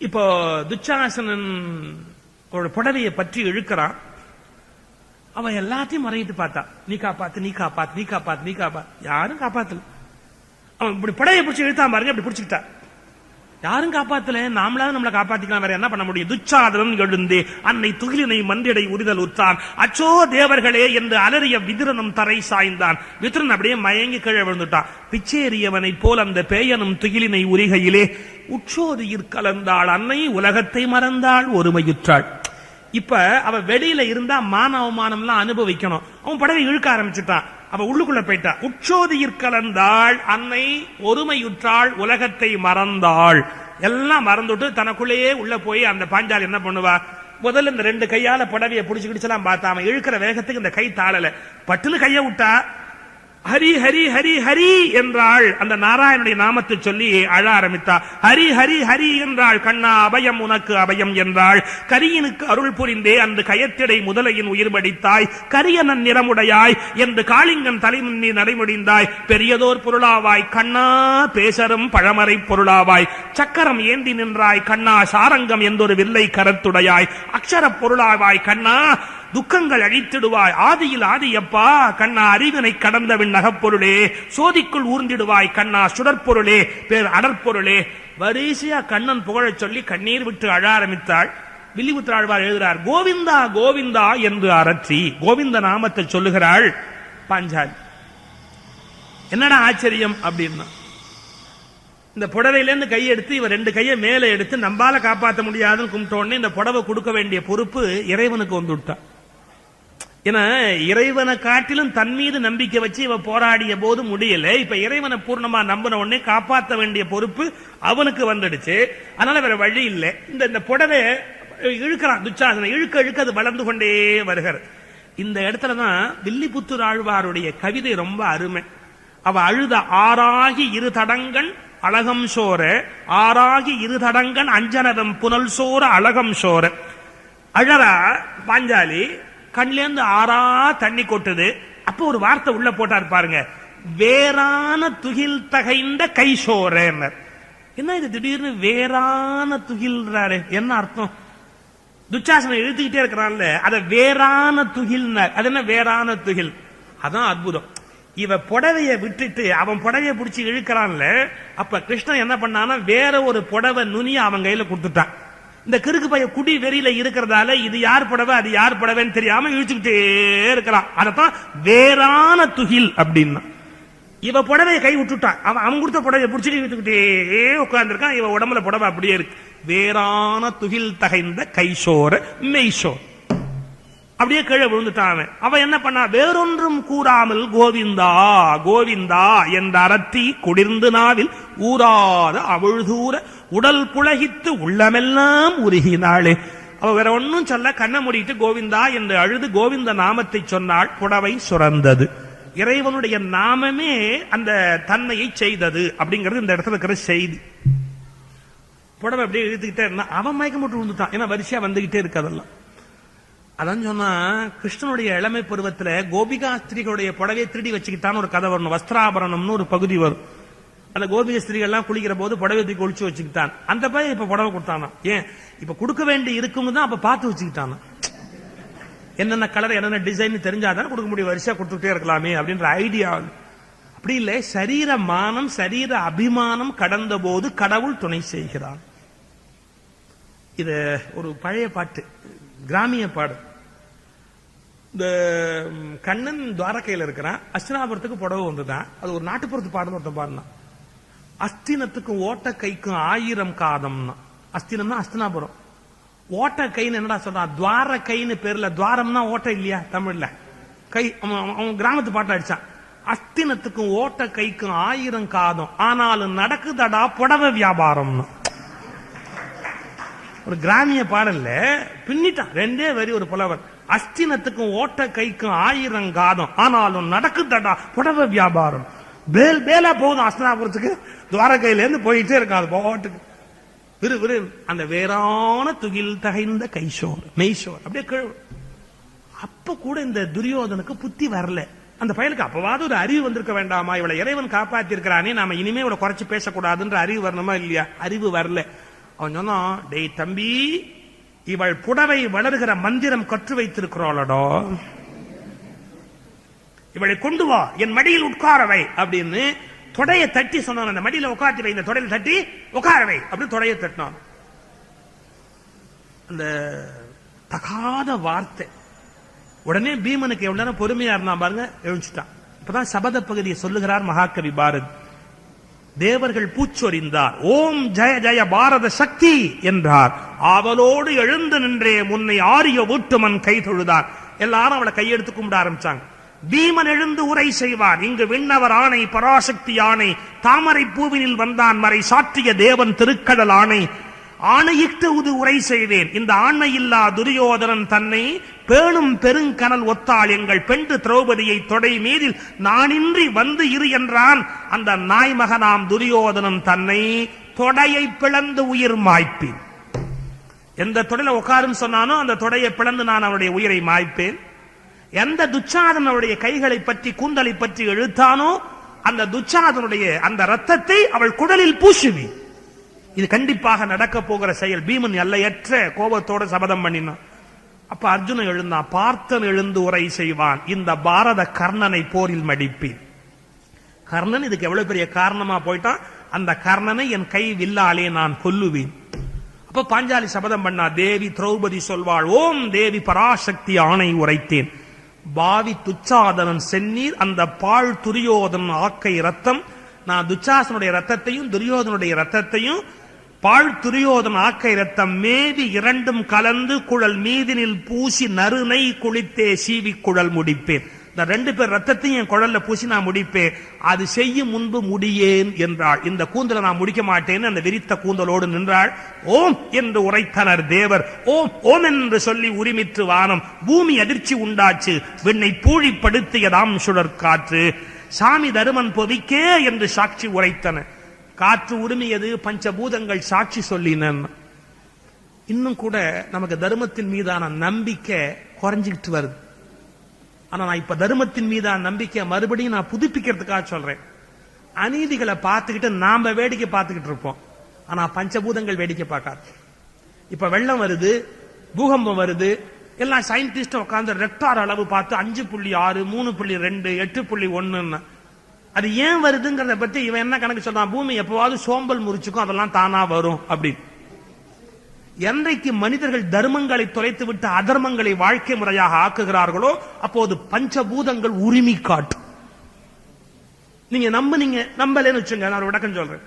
இப்போ துச்சாசனன் ஒரு புடவையை பற்றி இழுக்கிறான். அவன் எல்லாத்தையும் முறையிட்டு பார்த்தா, நீ காப்பாத்து, நீ காப்பாத்து, நீ காப்பாத்து, நீ காப்பாத்து. யாரும் காப்பாத்தல. அவன் இப்படி புடவையை பிடிச்சி இழுத்தான் பாருங்க, இப்படி பிடிச்சிக்கிட்டா. யாரும் காப்பாத்தல, நாமளாவது நம்மளை காப்பாத்திக்கலாம், வேற என்ன பண்ண முடியும்? துச்சாதனன் எழுந்தே அன்னை துகிலினை மந்திடை உரிதல் உற்றான். அச்சோ தேவர்களே என்று அலறிய விதுரனும் தரை சாய்ந்தான். விதுரன் அப்படியே மயங்கி கீழே விழுந்துட்டான். பிச்சேரியவனை போல் அந்த பேயனும் துகிலினை உரிகையிலே உச்சோதியிற் கலந்தாள் அன்னை உலகத்தை மறந்தாள் ஒருமையுற்றாள். இப்ப அவ வெளியில இருந்தா மான அவமானம்லாம் அனுபவிக்கணும். அவன் படவை இழுக்க ஆரம்பிச்சுட்டான். அவ உள்ளுக்குள்ள போயிட்டா. உச்சோதியிற் கலந்தாள் அன்னை ஒருமையுற்றாள் உலகத்தை மறந்தாள். எல்லாம் மறந்துட்டு தனக்குள்ளேயே உள்ள போய் அந்த பாஞ்சாலி என்ன பண்ணுவா? முதல்ல இந்த 2 கையால புடவையை புடிச்சுக்கிடுச்சலாம் பார்த்தா. அவன் இழுக்கிற வேகத்துக்கு இந்த கை தாளல. பட்டுன்னு கைய விட்டா. ஹரி ஹரி ஹரி ஹரி என்றாள். அந்த நாராயணனுடைய நாமத்தை சொல்லி அழ ஆரம்பித்தா. ஹரி ஹரி ஹரி என்றாள். கண்ணா அபயம் உனக்கு அபயம் என்றாள். கரியனுக்கு அருள் புரிந்தே அந்த கயத்திடை முதலையின் உயிர் படித்தாய். கரியனன் நிறமுடையாய் என்று காளிங்கன் தலைமுன்னி நடைமுடிந்தாய். பெரியதோர் பொருளாவாய் கண்ணா பேசரும் பழமறை பொருளாவாய். சக்கரம் ஏந்தி நின்றாய் கண்ணா சாரங்கம் என்றொரு வில்லை கரத்துடையாய். அக்ஷர பொருளாவாய் கண்ணா துக்கங்கள் அழித்திடுவாய். ஆதியில் ஆதியப்பா கண்ணா அறிவினை கடந்தவின் நகப்பொருளே. சோதிக்குள் ஊர்ந்திடுவாய் கண்ணா சுடற்பொருளே பேர் அடற்பொருளே. வரிசையா கண்ணன் புகழச் சொல்லி கண்ணீர் விட்டு அழ ஆரம்பித்தாள். வில்லிபுத்திராழ்வார் எழுதுகிறார், கோவிந்தா கோவிந்தா என்று அரற்றி கோவிந்த நாமத்தை சொல்லுகிறாள் பாஞ்சாலி. என்னடா ஆச்சரியம் அப்படின்னா, இந்த புடவையிலேருந்து கையெடுத்து இவ 2 கையை மேலே எடுத்து நம்பால காப்பாற்ற முடியாதுன்னு கும்பிட்டோடனே இந்த புடவை கொடுக்க வேண்டிய பொறுப்பு இறைவனுக்கு வந்து விட்டா. ஏன்னா இறைவனை காட்டிலும் தன் மீது நம்பிக்கை வச்சு இவ போராடிய போது முடியல. இப்ப இறைவனை பூர்ணமா நம்பின உடனே காப்பாற்ற வேண்டிய பொறுப்பு அவனுக்கு வந்துடுச்சு. அதனால வேற வழி இல்லை. இந்த புடவை இழுக்கிறான் துச்சாசனை. இழுக்க இழுக்க அது வளர்ந்து கொண்டே வருகிறது. இந்த இடத்துலதான் வில்லிபுத்தூர் ஆழ்வாருடைய கவிதை ரொம்ப அருமை. அவ அழுத ஆறாகி 2 தடங்கன் அழகம் சோர, ஆறாகி 2 தடங்கன் அஞ்சனதம் புனல் சோர அழகம் சோர. அழறா பாஞ்சாலி, கண்லேருந்து ஆறா தண்ணி கொட்டுது. அப்போ ஒரு வார்த்தை உள்ள போட்டார் பாருங்க, வேறான துகில் தகைந்த கை சோர. என்ன இது திடீர்னு வேறான துகில்றாரு? என்ன அர்த்தம்? துச்சாசனை எழுத்துக்கிட்டே இருக்கிறான்ல, அத வேறான துகில். அது என்ன வேறான துகில்? அதான் அற்புதம். இவ புடவையை விட்டுட்டு அவன் புடவையை பிடிச்சி இழுக்கிறான்ல, அப்ப கிருஷ்ணன் என்ன பண்ணானா வேற ஒரு புடவை நுனிய அவன் கையில கொடுத்துட்டான். இந்த கிறுக்கு பைய குடி வெறியில இருக்கிறதால இது யார் புடவை அது யார் புடவைன்னு தெரியாம இழுச்சுக்கிட்டே இருக்கிறான். அதத்தான் வேறான துகில் அப்படின்னா. இவ புடவையை கை விட்டுட்டான். அவன் கொடுத்த புடவையை பிடிச்சிட்டு இழுத்துக்கிட்டே உட்கார்ந்துருக்கான். இவ உடம்புல புடவை அப்படியே இருக்கு. வேறான துகில் தகைந்த கைசோர மெய்சோர். அப்படியே கீழே விழுந்துட்டான். அவன் என்ன பண்ணா, வேறொன்றும் கூறாமல் கோவிந்தா கோவிந்தா என்ற அரத்தி குளிர்ந்து நாவில் ஊராத அவிழ்தூர உடல் புலகித்து உள்ளமெல்லாம் உருகினாளே. அவ வேற ஒன்னும் சொல்ல, கண்ண மூடிட்டு கோவிந்தா என்று அழுது கோவிந்த நாமத்தை சொன்னாள். புடவை சுரந்தது. இறைவனுடைய நாமமே அந்த தன்மையை செய்தது அப்படிங்கிறது இந்த இடத்துல இருக்கிற செய்தி. புடவை அப்படியே இழுத்துக்கிட்டே இருந்தா அவன் மயக்கம் போட்டு விழுந்துட்டான். ஏன்னா வரிசையா வந்துகிட்டே இருக்காதெல்லாம். அதான் சொன்னா, கிருஷ்ணனுடைய இளமை பருவத்துல கோபிகாஸ்திரிகளுடைய புடவையை திருடி வச்சுக்கிட்டான்னு ஒரு கதை வரணும். வஸ்திராபரணம்னு ஒரு பகுதி வரும். அந்த கோபிக ஸ்திரீகள்லாம் குளிக்கிற போது புடவை தூக்கி ஒழிச்சு வச்சுக்கிட்டான். அந்த பையன் இப்ப புடவை கொடுத்தானா? ஏன் இப்ப கொடுக்க வேண்டி இருக்கும் தான் அப்ப பார்த்து வச்சுக்கிட்டானா? என்னென்ன கலர் என்னென்ன டிசைன் தெரிஞ்சாதான் கொடுக்க முடியும், வரிசையா கொடுத்துட்டே இருக்கலாமே அப்படின்ற ஐடியா. அப்படி இல்லை, சரீர மானம் சரீர அபிமானம் கடந்த போது கடவுள் துணை செய்கிறான். இது ஒரு பழைய பாட்டு, கிராமிய பாடு. இந்த கண்ணன் துவாரகையில் இருக்கிறான், அஸ்தினாபுரத்துக்கு புடவை வந்துதான். அது ஒரு நாட்டுப்புறத்து பாடல் ஒருத்தன் பாடினான். அஸ்தினத்துக்கும் ஓட்ட கைக்கும் 1000 காதம்னா. அஸ்தினம்னா அஸ்தினாபுரம். ஓட்ட கைன்னு என்னடா சொல்றான்? துவார கைன்னு பேர்ல, துவாரம்னா ஓட்ட இல்லையா தமிழ்ல? கை. அவன் கிராமத்து பாட்டை அடிச்சான். அஸ்தினத்துக்கும் ஓட்ட கைக்கும் 1000 காதம், ஆனாலும் நடக்குதடா புடவை வியாபாரம்னு. ஒரு கிராமிய பாடல்ல பின்னிட்டான். 2 வரி ஒரு புலவர். அஸ்தினத்துக்கும் ஓட்ட கைக்கும் 1000 காதம், ஆனாலும் நடக்குதடா புடவை வியாபாரம். பேலா போகுது அஸ்தினாபுரத்துக்கு, துவாரகையில இருந்து போயிட்டே இருக்காது போட்டுக்கு. விறு அந்த வேறான துகில் தகைந்த கைசோர் மெய்சோர் அப்படியே கீழ். அப்ப கூட இந்த துரியோதனுக்கு புத்தி வரல. அந்த பயலுக்கு அப்பவாது ஒரு அறிவு வந்திருக்க வேண்டாமா? இவளை இறைவன் காப்பாத்தி இருக்கிறானே, நாம இனிமே இவளை குறைச்சு பேசக்கூடாதுன்ற அறிவு வரணுமா இல்லையா? அறிவு வரல. அவன் சொன்னா, டேய் தம்பி, இவள் புடவை வளர்கிற மந்திரம் கற்று வைத்திருக்கிறாளடோ, இவளை கொண்டு வா, என் மடியில் உட்காரவை அப்படின்னு தொடையை தட்டி சொன்னான். அந்த மடியில உட்காத்தி வை, இந்த தொடையில தட்டி உட்காரவை அப்படின்னு தொடையை தட்டினான். அந்த தகாத வார்த்தை. உடனே பீமனுக்கு எவ்வளவு நேரம் பொறுமையா இருந்தான் பாருங்க, எழுந்துட்டான். இப்பதான் சபத பகுதியை சொல்லுகிறார் மகாகவி பாரதி. தேவர்கள் பூச்சொறிந்தார். ஓம் ஜெய ஜெய பாரத சக்தி என்றார். ஆவலோடு எழுந்து நின்றே முன்னை ஆரிய ஊட்டுமன் கை தொழுதார். எல்லாரும் அவளை கையெடுத்து கும்பிட ஆரம்பிச்சாங்க. பீமன் எழுந்து உரை செய்வார். இங்கு விண்ணவர் ஆணை, பராசக்தி ஆணை, தாமரை பூவினில் வந்தான் மறை சாற்றிய தேவன் திருக்கடல் ஆணை, ஆணையிட்டு உரை செய்வேன். இந்த ஆணை இல்லா துரியோதனன் தன்னை பேணும் பெருங்கனல் ஒத்தாள் எங்கள் பெண்டு திரௌபதியை தொடை மீதில் நானின்றி வந்து இரு என்றான். அந்த நாய்மகனாம் துரியோதனன் தன்னை தொடையை பிளந்து உயிர் மாய்ப்பேன். எந்த தொடையில உட்காருன்னு சொன்னானோ அந்த தொடையை பிளந்து நான் அவனுடைய உயிரை மாய்ப்பேன். எந்த துச்சாதனுடைய கைகளை பற்றி கூந்தலை பற்றி இழுத்தானோ அந்த துச்சாதனுடைய அந்த ரத்தத்தை அவள் குடலில் பூசுவி. இது கண்டிப்பாக நடக்க போகிற செயல். பீமன் எல்லையற்ற கோபத்தோட சபதம் பண்ணினான். அப்ப அர்ஜுனன் எழுந்தான். பார்த்தன் எழுந்து உரை செய்வான். இந்த பாரத கர்ணனை போரில் மடிப்பேன். கர்ணன் இதுக்கு எவ்வளவு பெரிய காரணமா போயிட்டான். அந்த கர்ணனை என் கை வில்லாலே நான் கொல்லுவேன். அப்ப பாஞ்சாலி சபதம் பண்ணா. தேவி திரௌபதி சொல்வாள், ஓம் தேவி பராசக்தி ஆணை உரைத்தேன். பாவி துச்சாதனன் சென்னீர் அந்த பாழ் துரியோதனன் ஆக்கை ரத்தம். நான் துச்சாசனுடைய ரத்தத்தையும் துரியோதனுடைய ரத்தத்தையும் பாழ் துரியோதன் ஆக்கை ரத்தம் மேவி இரண்டும் கலந்து குழல் மீதினில் பூசி நறுனை குளித்தே சீவி குழல் முடிப்பேன். இந்த 2 பேர் ரத்தத்தையும் என் குழல்ல பூசி நான் முடிப்பேன். அது செய்யும் முன்பு முடியேன் என்றாள். இந்த கூந்தலை நான் முடிக்க மாட்டேன்னு அந்த விரித்த கூந்தலோடு நின்றாள். ஓம் என்று உரைத்தனர் தேவர். ஓம் ஓம் என்று சொல்லி உரிமிற்று வானம். பூமி அதிர்ச்சி உண்டாச்சு. விண்ணை பூழிப்படுத்தியதாம் சுழற் காற்று. சாமி தருமன் பொவிக்கே என்று சாட்சி உரைத்தன. காற்று உரிமையது, பஞ்சபூதங்கள் சாட்சி சொல்லின. இன்னும் கூட நமக்கு தர்மத்தின் மீதான நம்பிக்கை குறைஞ்சிக்கிட்டு வருது. ஆனா நான் இப்ப தர்மத்தின் மீதான நம்பிக்கை மறுபடியும் நான் புதுப்பிக்கிறதுக்காக சொல்றேன். அநீதிகளை பார்த்துக்கிட்டு நாம வேடிக்கை பார்த்துக்கிட்டு இருப்போம். ஆனா பஞ்சபூதங்கள் வேடிக்கை பார்க்காது. இப்ப வெள்ளம் வருது, பூகம்பம் வருது, எல்லாம் சயின்டிஸ்ட் உட்கார்ந்து ரெக்டார் அளவு பார்த்து 5.6, 3.2, 8.1. அது ஏன் வருதுங்கிறத பத்தி இவன் என்ன கணக்கு சொல்றான்? பூமி எப்பவாவது சோம்பல் முறிச்சுக்கும், அதெல்லாம் தானா வரும் அப்படின்னு. என்றைக்கு மனிதர்கள் தர்மங்களை தொலைத்து விட்டு அதர்மங்களை வாழ்க்கை முறையாக ஆக்குகிறார்களோ அப்போது பஞ்சபூதங்கள் உரிமை காட்டும். நீங்க நம்பலன்னு வச்சுங்க. நான் ஒரு விளக்கம் சொல்றேன்.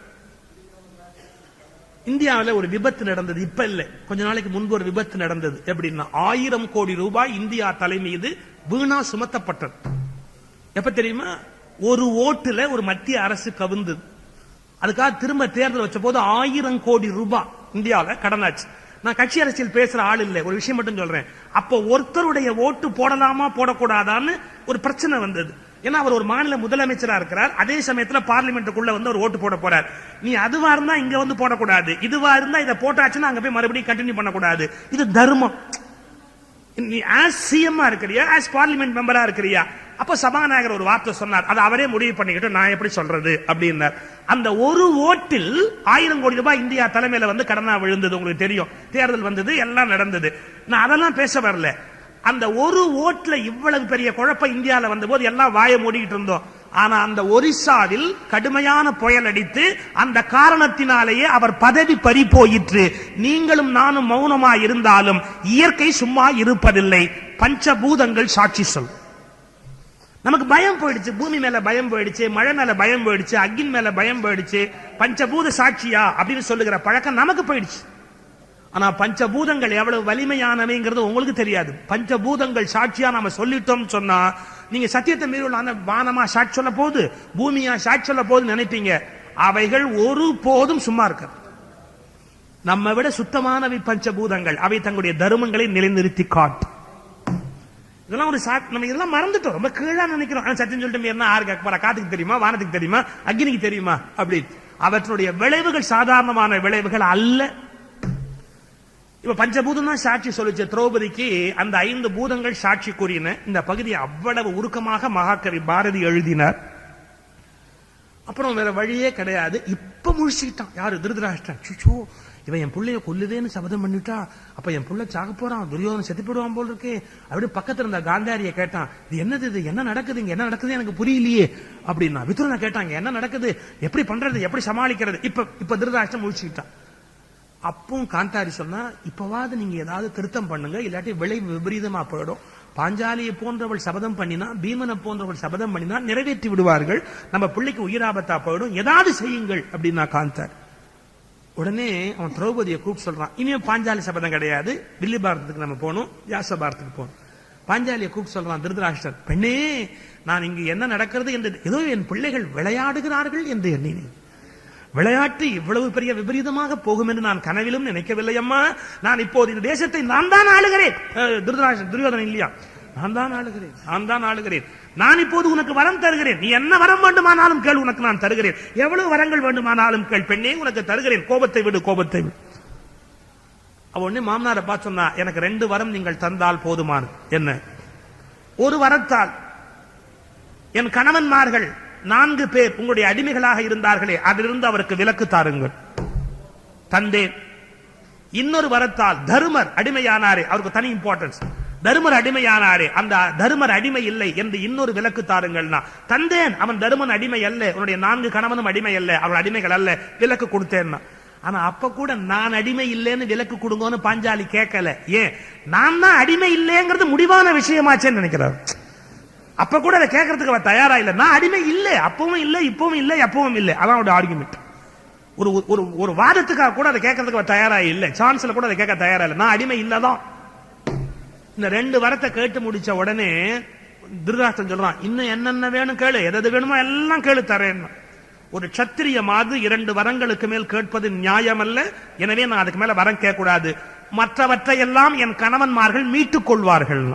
இந்தியாவில் ஒரு விபத்து நடந்தது. இப்ப இல்ல, கொஞ்ச நாளைக்கு முன்பு ஒரு விபத்து நடந்தது. எப்படின்னா 1000 கோடி ரூபாய் இந்தியா தலை மீது வீணா சுமத்தப்பட்டது. எப்ப தெரியுமா? ஒரு ஓட்டுல ஒரு மத்திய அரசு கவிழ்ந்தது. அதுக்காக திரும்ப தேர்தல் வச்ச போது 1000 கோடி ரூபாய் இந்தியாவில் கடனாச்சு. நான் கட்சி அரசியல் பேசுற ஆள் இல்லை, ஒரு விஷயம் மட்டும் சொல்றேன். அப்போ ஒருத்தருடைய ஓட்டு போடலாமா போடக்கூடாதான்னு ஒரு பிரச்சனை வந்தது. ஏன்னா அவர் ஒரு மாநில முதலமைச்சரா இருக்கிறார், அதே சமயத்துல பார்லிமெண்ட்டுக்குள்ள வந்து ஒரு ஓட்டு போட போறார். நீ அதுவா இருந்தா இங்க வந்து போடக்கூடாது, இதுவா இருந்தா இதை போட்டாச்சுன்னா அங்க போய் மறுபடியும் கண்டினியூ பண்ணக்கூடாது. இது தர்மம். நீ ஆஸ் சிஎம் இருக்கிறியா, ஆஸ் பார்லிமெண்ட் மெம்பரா இருக்கிறியா? அப்ப சபாநாயகர் ஒரு வார்த்தை சொன்னார், அதை அவரே முடிவு பண்ணிக்கிட்டு நான் எப்படி சொல்றது அப்படின்னார். அந்த ஒரு ஓட்டில் 1000 கோடி ரூபாய் இந்தியா தலைமையில வந்து கடனா விழுந்தது. உங்களுக்கு தெரியும், தேர்தல் வந்தது, எல்லாம் நடந்தது. நான் அதெல்லாம் பேச வரல. அந்த ஒரு ஓட்ல இவ்வளவு பெரிய குழப்பம் இந்தியாவில் வந்த போது எல்லாம் வாய மூடிக்கிட்டு இருந்தோம். ஆனா அந்த ஒரிசாவில் கடுமையான புயல் அடித்து அந்த காரணத்தினாலேயே அவர் பதவி பறி போயிற்று. நீங்களும் நானும் மௌனமா இருந்தாலும் இயற்கை சும்மா இருப்பதில்லை. பஞ்சபூதங்கள் சாட்சி சொல். நமக்கு பயம் போயிடுச்சு, பூமி மேல பயம் போயிடுச்சு, மழை மேல பயம் போயிடுச்சு, அக்கின் மேல பயம் போயிடுச்சு. பஞ்சபூத சாட்சியா அப்படின்னு சொல்லுகிற பழக்கம் நமக்கு போயிடுச்சு. ஆனா பஞ்சபூதங்கள் எவ்வளவு வலிமையானவைங்கிறது உங்களுக்கு தெரியாது. பஞ்சபூதங்கள் சாட்சியா நாம சொல்லிட்டோம் சொன்னா நீங்க சத்தியத்தை மீறி வானமா சாட்சி சொல்ல போகுது, பூமியா சாட்சி சொல்ல போகுது நினைப்பீங்க. அவைகள் ஒரு போதும் சும்மா இருக்க. நம்ம விட சுத்தமானவை பஞ்சபூதங்கள். அவை தங்களுடைய தர்மங்களை நிலைநிறுத்தி காட்டு. இதெல்லாம் ஒரு நம்ம இதெல்லாம் மறந்துட்டோம், ரொம்ப கீழா நினைக்கிறோம். சத்தியம் சொல்லிட்டு என்ன ஆறு கேட்க காத்துக்கு தெரியுமா, வானத்துக்கு தெரியுமா, அக்னிக்கு தெரியுமா அப்படி. அவற்றுடைய விளைவுகள் சாதாரணமான விளைவுகள் அல்ல. இப்ப பஞ்சபூதம் தான் சாட்சி சொல்லிச்சு திரௌபதிக்கு. அந்த 5 பூதங்கள் சாட்சி கூறின. இந்த பகுதியை அவ்வளவு உருக்கமாக மகாகவி பாரதி எழுதினார். அப்புறம் வேற வழியே கிடையாது. இப்ப முழிச்சுக்கிட்டான் யாரு, திருதராஷ்டிரன். சுச்சோ, இவன் என் பிள்ளைய கொல்லுதேன்னு சபதம் பண்ணிட்டா, அப்ப என் பிள்ளை சாக போறான், துரியோதனன் செத்து போடுவான் போல் இருக்கு. அப்படி பக்கத்துல இருந்த காந்தாரிய கேட்டான், இது என்னது, இது என்ன நடக்குது, இங்க என்ன நடக்குது எனக்கு புரியலையே அப்படின்னா. விதுரனை கேட்டாங்க, என்ன நடக்குது, எப்படி பண்றது, எப்படி சமாளிக்கிறது. இப்ப திருதராஷ்டிரன் முழிச்சுக்கிட்டான். அப்பவும் காந்தாரி சொன்னா, இப்பவாது நீங்க ஏதாவது திருத்தம் பண்ணுங்க, இல்லாட்டி விளைவு விபரீதமா போயிடும். பாஞ்சாலியை போன்றவள் சபதம் பண்ணினா, பீமனை போன்றவள் சபதம் பண்ணினா நிறைவேற்றி விடுவார்கள், நம்ம பிள்ளைக்கு உயிராபத்தா போயிடும், ஏதாவது செய்யுங்கள் அப்படின்னா காந்தாரி. உடனே அவன் திரௌபதியை கூப்பிட்டு சொல்றான், இனிமே பாஞ்சாலி சபதம் கிடையாது, வில்லி பாரதத்துக்கு நம்ம போகணும், வியாச பாரதத்துக்கு போகணும். பாஞ்சாலியை கூப்பிட்டு சொல்றான் திருதராஷ்டிரன், பெண்ணே, நான் இங்கு என்ன நடக்கிறது என்று, ஏதோ என் பிள்ளைகள் விளையாடுகிறார்கள் என்று எண்ணினேன். விளையாட்டு இவ்வளவு பெரிய விபரீதமாக போகும் என்று நான் கனவிலும் நினைக்கவில்லை அம்மா. நான் இப்போது இந்த தேசத்தை நான் தான் ஆளுகிறேன். துரியோதனன் இல்லையா, நான் தான் ஆளுகிறேன், நான் தான் ஆளுகிறேன். நான் இப்போது உனக்கு வரம் தருகிறேன், நீ என்ன வரம் வேண்டுமானாலும் கேள், உனக்கு நான் தருகிறேன். எவ்வளவு வரங்கள் வேண்டுமானாலும் கேள் பெண்ணே, உனக்கு தருகிறேன். கோபத்தை விடு, கோபத்தை விடு. அவ உடனே மாமனாரை பார்த்து சொன்னா, எனக்கு 2 வரம் நீங்கள் தந்தால் போதுமானது. என்ன? ஒரு வரத்தால் என் கணவன்மார்கள் 4 பேர் உங்களுடைய அடிமைகளாக இருந்தார்களே, அதிலிருந்து அவருக்கு விலக்கு தாருங்கள், தந்தேன். இன்னொரு வரத்தால் தருமர் அடிமையானாரே, அவருக்கு தனி இம்பார்ட்டன்ஸ், தருமர் அடிமையானாரே, அந்த தருமர் அடிமை இல்லை என்று இன்னொரு விலக்கு தாருங்கள்னா தந்தேன். அவன் தருமன் அடிமை அல்ல, உன்னுடைய 4 கணவனும் அடிமை அல்ல, அவள் அடிமைகள் அல்ல, விலக்கு கொடுத்தேன்னா. ஆனா அப்ப கூட நான் அடிமை இல்லைன்னு விலக்கு கொடுங்கன்னு பாஞ்சாலி கேட்கல. ஏன்? நான் தான் அடிமை இல்லைங்கிறது முடிவான விஷயமாச்சேன்னு நினைக்கிறார். அப்ப கூட அதை கேட்கறதுக்கு அவ தயாரா இல்ல. நான் அடிமை இல்லை, அப்பவும் இல்லை, இப்பவும் இல்லை, எப்பவும் இல்லை. அதான் அவருடைய ஆர்குமெண்ட். ஒரு வாதத்துக்காக கூட அதை கேட்கறதுக்கு அவ தயாரா இல்லை. சான்ஸ்ல கூட அதை கேட்க தயாரா இல்லை. நான் அடிமை இல்லதான். இந்த 2 வரத்தை கேட்டு முடிச்ச உடனே திருதராஷ்டிரன் சொல்றான், இன்னும் என்னென்ன வேணும் கேளு, எது வேணுமோ எல்லாம் கேளு, தரேன். ஒரு சத்திரிய மாது 2 வரங்களுக்கு மேல் கேட்பது நியாயம் அல்ல. எனவே நான் அதுக்கு மேல வரம் கேட்க கூடாது. மற்றவற்றையெல்லாம் என் கணவன்மார்கள் மீட்டுக் கொள்வார்கள்.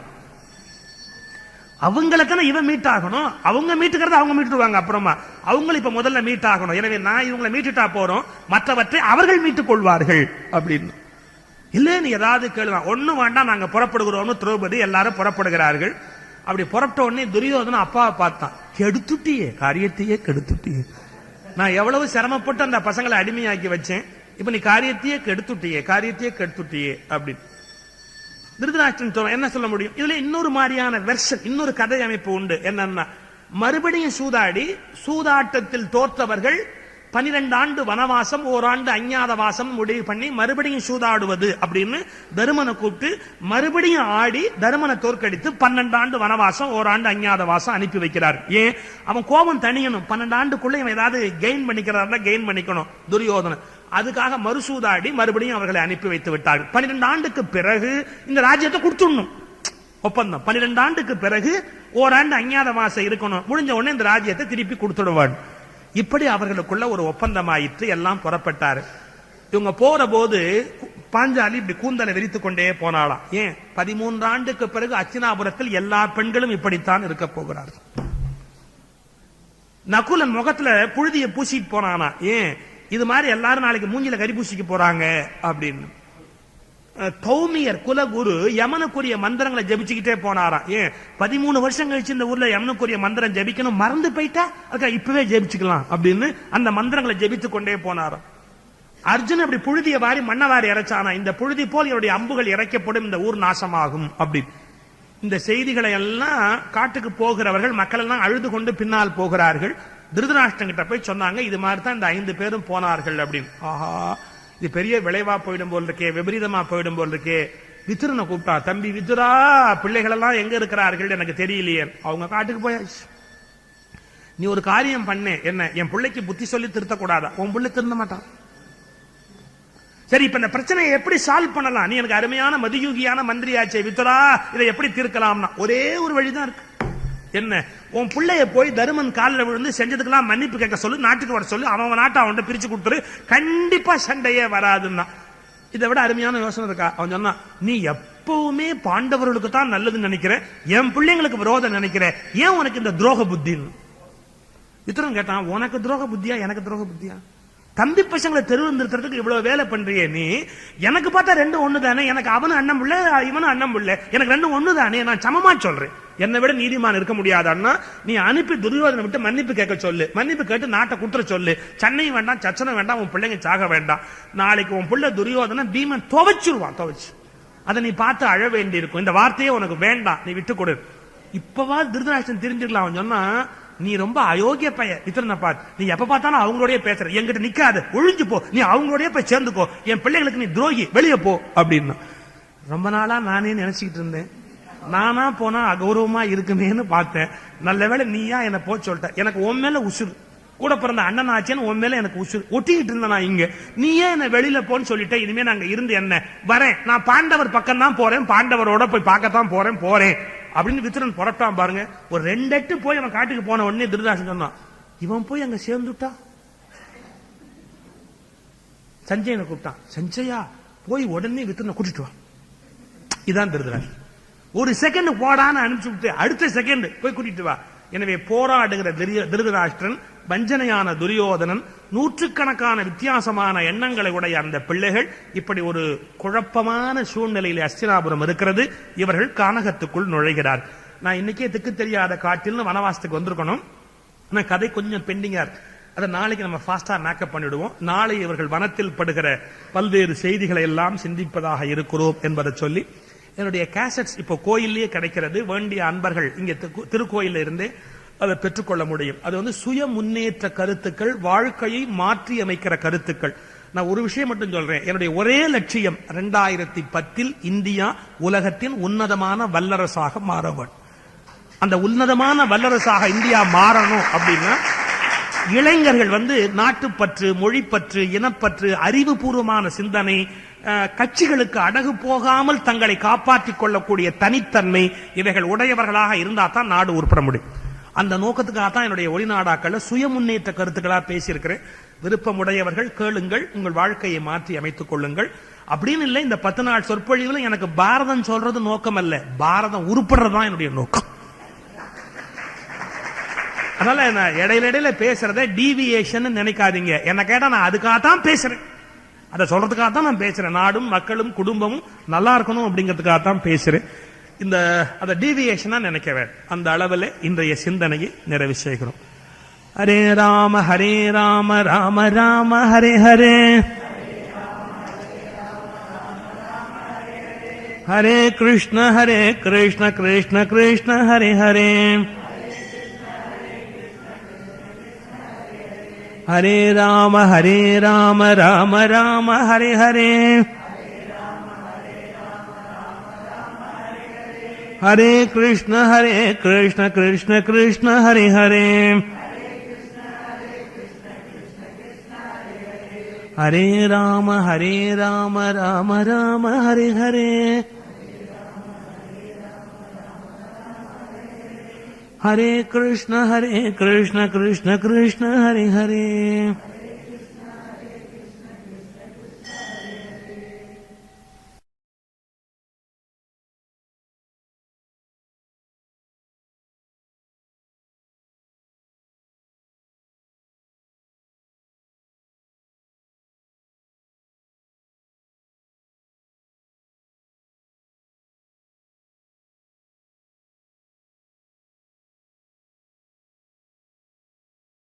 அவங்களுக்கான இவன் மீட் ஆகணும், அவங்க மீட்டுக்கிறத அவங்க மீட்டுவாங்க அப்புறமா. அவங்க இப்ப முதல்ல மீட் ஆகணும். எனவே நான் இவங்களை மீட்டுட்டா போறோம், மற்றவற்றை அவர்கள் மீட்டுக் கொள்வார்கள் அப்படின்னு. இல்ல நீ ஏதாவது கேளுவான். ஒண்ணும் வேண்டாம், நாங்க புறப்படுகிறோம். திரௌபதி எல்லாரும் புறப்படுகிறார்கள். அப்படி புறப்பட்ட உடனே துரியோதனன் அப்பாவை பார்த்தான், கெடுத்துட்டியே, காரியத்தையே கெடுத்துட்டியே. நான் எவ்வளவு சிரமப்பட்டு அந்த பசங்களை அடிமையாக்கி வச்சேன், இப்ப நீ காரியத்தையே கெடுத்துட்டியே, காரியத்தையே கெடுத்துட்டியே அப்படின்னு. திருதராஷ்டிரன் என்ன சொல்ல முடியும்? இதுல இன்னொரு மாதிரியான வெர்ஷன், இன்னொரு கதை அமைப்பு உண்டு. என்னன்னா, மறுபடியும் சூதாடி சூதாட்டத்தில் தோற்றவர்கள் 12 ஆண்டு வனவாசம், ஓராண்டு அஞ்ஞாத வாசம் முடிவு பண்ணி மறுபடியும் சூதாடுவது அப்படின்னு தருமனை கூப்பிட்டு மறுபடியும் ஆடி தருமனை தோற்கடித்து 12 ஆண்டு வனவாசம், ஓராண்டு அஞ்ஞாத வாசம் அனுப்பி வைக்கிறார். ஏன்? அவன் கோபம் தணியணும். 12 ஆண்டுக்குள்ள இவன் ஏதாவது கெயின் பண்ணிக்கிறாருன்னா கெயின் பண்ணிக்கணும் துரியோதனன். அதுக்காக மறுசூதாடி மறுபடியும் அவர்களை அனுப்பி வைத்து விட்டார்கள். 12 ஆண்டுக்கு பிறகு இந்த ராஜ்யத்தை கொடுத்துடணும், ஒப்பந்தம். 12 ஆண்டுக்கு பிறகு ஓராண்டு அஞ்ஞாத வாசம் இருக்கணும், முடிஞ்ச உடனே இந்த ராஜ்யத்தை திருப்பி கொடுத்துடுவான். இப்படி அவர்களுக்குள்ள ஒரு ஒப்பந்தம் ஆயிற்று. எல்லாம் புறப்பட்டாரு. இவங்க போற போது பாஞ்சாலி இப்படி கூந்தலை விரித்துக் கொண்டே போனாளாம். ஏன் 13 ஆண்டுக்கு பிறகு அச்சினாபுரத்தில் எல்லா பெண்களும் இப்படித்தான் இருக்க போகிறார்கள். நகுலன் முகத்துல புழுதியை பூசிட்டு போனானா, ஏன் இது மாதிரி எல்லாரும் நாளைக்கு மூஞ்சில கறி பூசிக்க போறாங்க அப்படின்னு. கௌமியர் குலகுரு யமனுக்குரிய மந்திரங்களை ஜபிச்சுக்கிட்டே போனாராம். ஏன் 13 வருஷம் கழிச்சு இந்த ஊர்ல யமனுக்குரிய மந்திரம் ஜபிக்கணும், மறந்து போயிட்டா அதுக்கு இப்பவே ஜபிச்சுக்கலாம் அப்படின்னு அந்த மந்திரங்களை ஜபித்துக் கொண்டே போனாராம். அர்ஜுன் அப்படி புழுதிய வாரி மண்ணவாரி இறைச்சானா, இந்த புழுதி போல் என்னுடைய அம்புகள் இறைக்கப்படும், இந்த ஊர் நாசமாகும் அப்படின்னு. இந்த செய்திகளை எல்லாம் காட்டுக்கு போகிறவர்கள் மக்கள் எல்லாம் அழுது கொண்டு பின்னால் போகிறார்கள். திருதராஷ்டிரன் கிட்ட போய் சொன்னாங்க, இது மாதிரி தான் இந்த 5 பேரும் போனார்கள் அப்படின்னு. ஆஹா, இது பெரிய விளைவா போயிடும் போல் இருக்கே, விபரீதமா போயிடும் போல் இருக்கே. விதுரனை கூப்பிட்டா, தம்பி விதுரா, பிள்ளைகள் எல்லாம் எங்க இருக்கிறார்கள் எனக்கு தெரியலையே. அவங்க காட்டுக்கு போயாச்சு. நீ ஒரு காரியம் பண்ணு, என்ன என் பிள்ளைக்கு புத்தி சொல்லி திருத்தக்கூடாதா? உன் பிள்ளை திருந்த மாட்டான். சரி, இப்ப இந்த பிரச்சனையை எப்படி சால்வ் பண்ணலாம்? நீ எனக்கு அருமையான மதியூகியான மந்திரியாச்சே விதுரா, இதை எப்படி தீர்க்கலாம்னா ஒரே ஒரு வழிதான் இருக்கு. என்ன? உன் பிள்ளைய போய் தருமன் காலில் விழுந்து செஞ்சதுக்கெல்லாம் மன்னிப்பு கேட்க சொல்லு, நாட்டுக்கு வர சொல்லு, அவன் நாட்டை அவன் பிரிச்சு கொடுத்துரு, கண்டிப்பா சண்டையே வராதுன்னா. இதை விட அருமையான யோசனை இருக்கா? அவன் சொன்னா, நீ எப்பவுமே பாண்டவர்களுக்கு தான் நல்லதுன்னு நினைக்கிற, என் பிள்ளைங்களுக்கு விரோதம் நினைக்கிற, ஏன் உனக்கு இந்த துரோக புத்தின்னு? விதுரன் கேட்டான், உனக்கு துரோக புத்தியா எனக்கு துரோக புத்தியா? தம்பி பசங்களை தெருவு நிறுத்துறதுக்கு இவ்வளவு வேலை பண்றியே நீ. எனக்கு பார்த்தா 2 ஒண்ணு தானே, எனக்கு அவனு அண்ணன் புள்ள இவனும் அண்ணன் புள்ள, எனக்கு 2 ஒண்ணு தானே, நான் சமமா சொல்றேன். என்னை விட நீதிமான் இருக்க முடியாதன்னா நீ அனுப்பி துரியோதனை விட்டு மன்னிப்பு கேட்க சொல்லு, மன்னிப்பு கேட்டு நாட்டை குற்ற சொல்லு, சென்னை வேண்டாம், சச்சனை வேண்டாம், உன் பிள்ளைங்க சாக வேண்டாம். நாளைக்கு உன் பிள்ளை துரியோதனை பீமன் துவைச்சிருவான், துவைச்சு அதை நீ பார்த்து அழ வேண்டி இருக்கும். இந்த வார்த்தையே உனக்கு வேண்டாம், நீ விட்டு கொடு. இப்பவா திருதராஷ்டிரன் தெரிஞ்சுக்கலாம். அவன் சொன்னா, நீ ரொம்ப அயோக்கிய பையன் விதுரனை பார்த்து, நீ எப்ப பார்த்தாலும் அவங்களோடய பேசுற, என்கிட்ட நிக்காது, ஒழிஞ்சு போ, நீ அவங்களோடய போய் சேர்ந்துக்கோ, என் பிள்ளைகளுக்கு நீ துரோகி, வெளியே போ அப்படின்னு. ரொம்ப நாளா நானே நினைச்சுக்கிட்டு இருந்தேன், நானா போனா அகௌரவமா இருக்குமேன்னு பார்த்தேன். நல்ல வேளை நீயா என்ன போ சொல்லிட்ட. எனக்கு உன் மேல உசுறு, கூட பிறந்த அண்ணன் ஆச்சேன்னு உன் மேல எனக்கு உசுறு ஒட்டிக்கிட்டு இருந்தேன் நான் இங்க. நீயே என்ன வெளியில போன்னு சொல்லிட்ட, இனிமே நாங்க இருந்து என்ன வரேன், நான் பாண்டவர் பக்கம் தான் போறேன், பாண்டவரோட போய் பார்க்கத்தான் போறேன் அப்படின்னு விதுரன் புறப்பட்டான் பாருங்க. ஒரு 2 எட்டு போய் அவன் காட்டுக்கு போன உடனே திருதராஷ்டிரன் சொன்னான், இவன் போய் அங்க சேர்ந்துட்டா. சஞ்சயனை கூப்பிட்டான், சஞ்சயா போய் உடனே விதுரனை கூட்டிட்டு வா. இதான் திருதராஷ்டிரன். ஒரு செகண்ட் போடான்னு அனுப்பிச்சு விட்டு அடுத்த செகண்ட் போய் கூட்டிட்டு வா. எனவே போராடுகிற திருதராஷ்டிரன், வஞ்சனையான துரியோதனன், நூற்றுக்கணக்கான வித்தியாசமான எண்ணங்களை உடைய அந்த பிள்ளைகள், இப்படி ஒரு குழப்பமான சூழ்நிலையில் அஸ்தினாபுரம் இருக்கிறது. இவர்கள் கானகத்துக்குள் நுழைகிறார். நான் இன்னைக்கே திக்கு தெரியாத காட்டில் வனவாசத்துக்கு வந்திருக்கணும். ஆனா கதை கொஞ்சம் பெண்டிங்கா இருக்கு. அதை நாளைக்கு நம்ம ஃபாஸ்டா மேக்கப் பண்ணிடுவோம். நாளை இவர்கள் வனத்தில் படுகிற பல்வேறு செய்திகளை எல்லாம் சிந்திப்பதாக இருக்கிறோம் என்பதை சொல்லி, என்னுடைய கேசட்ஸ் இப்போ கோயிலே கிடைக்கிறது. வேண்டிய அன்பர்கள் இங்க திருக்கோயில இருந்தே அதை பெற்றுக்கொள்ள முடியும். அது சுய முன்னேற்ற கருத்துக்கள், வாழ்க்கையை மாற்றி அமைக்கிற கருத்துக்கள். நான் ஒரு விஷயம் மட்டும் சொல்றேன், என்னுடைய ஒரே லட்சியம் 2010 இந்தியா உலகத்தின் உன்னதமான வல்லரசாக மாற வேண்டும். அந்த உன்னதமான வல்லரசாக இந்தியா மாறணும் அப்படின்னா இளைஞர்கள் நாட்டுப்பற்று, மொழிப்பற்று, இனப்பற்று, அறிவுபூர்வமான சிந்தனை, கட்சிகளுக்கு அடகு போகாமல் தங்களை காப்பாற்றிக் கொள்ளக்கூடிய தனித்தன்மை, இவைகள் உடையவர்களாக இருந்தா தான் நாடு உருப்பட முடியும். அந்த நோக்கத்துக்காக தான் என்னுடைய ஒளிநாடாக்கள் சுய முன்னேற்ற கருத்துக்களா பேசியிருக்கிறேன். விருப்பமுடையவர்கள் கேளுங்கள், உங்கள் வாழ்க்கையை மாற்றி அமைத்துக் கொள்ளுங்கள். அப்படின்னு இல்லை, இந்த 10 நாள் சொற்பொழிவுல எனக்கு பாரதம் சொல்றது நோக்கம் அல்ல, பாரதம் உருப்படுறதுதான் என்னுடைய நோக்கம். அதனால நான் இடையில பேசுறத டீவியேஷன் நினைக்காதீங்க. என்ன கேட்டா நான் அதுக்காக தான் பேசுறேன், அதை சொல்றதுக்காக தான் நான் பேசுறேன். நாடும் மக்களும் குடும்பமும் நல்லா இருக்கணும் அப்படிங்கிறதுக்காக தான் பேசுறேன். இந்த அதை டீவியேஷனா நினைக்க வேண்டும். அந்த அளவில் இன்றைய சிந்தனையை நிறைவு செய்கிறோம். ஹரே ராம ராம ராம ஹரே ஹரே, ஹரே கிருஷ்ண கிருஷ்ண கிருஷ்ண ஹரே ஹரே, ஹரே ராம ராம ராம ஹரே ஹரே, ஹரே கிருஷ்ண கிருஷ்ண கிருஷ்ண ஹரே ஹரே, ஹரே ராம ராம ராம ஹரே ஹரே, ஹரே கிருஷ்ண கிருஷ்ண கிருஷ்ண ஹரே ஹரே.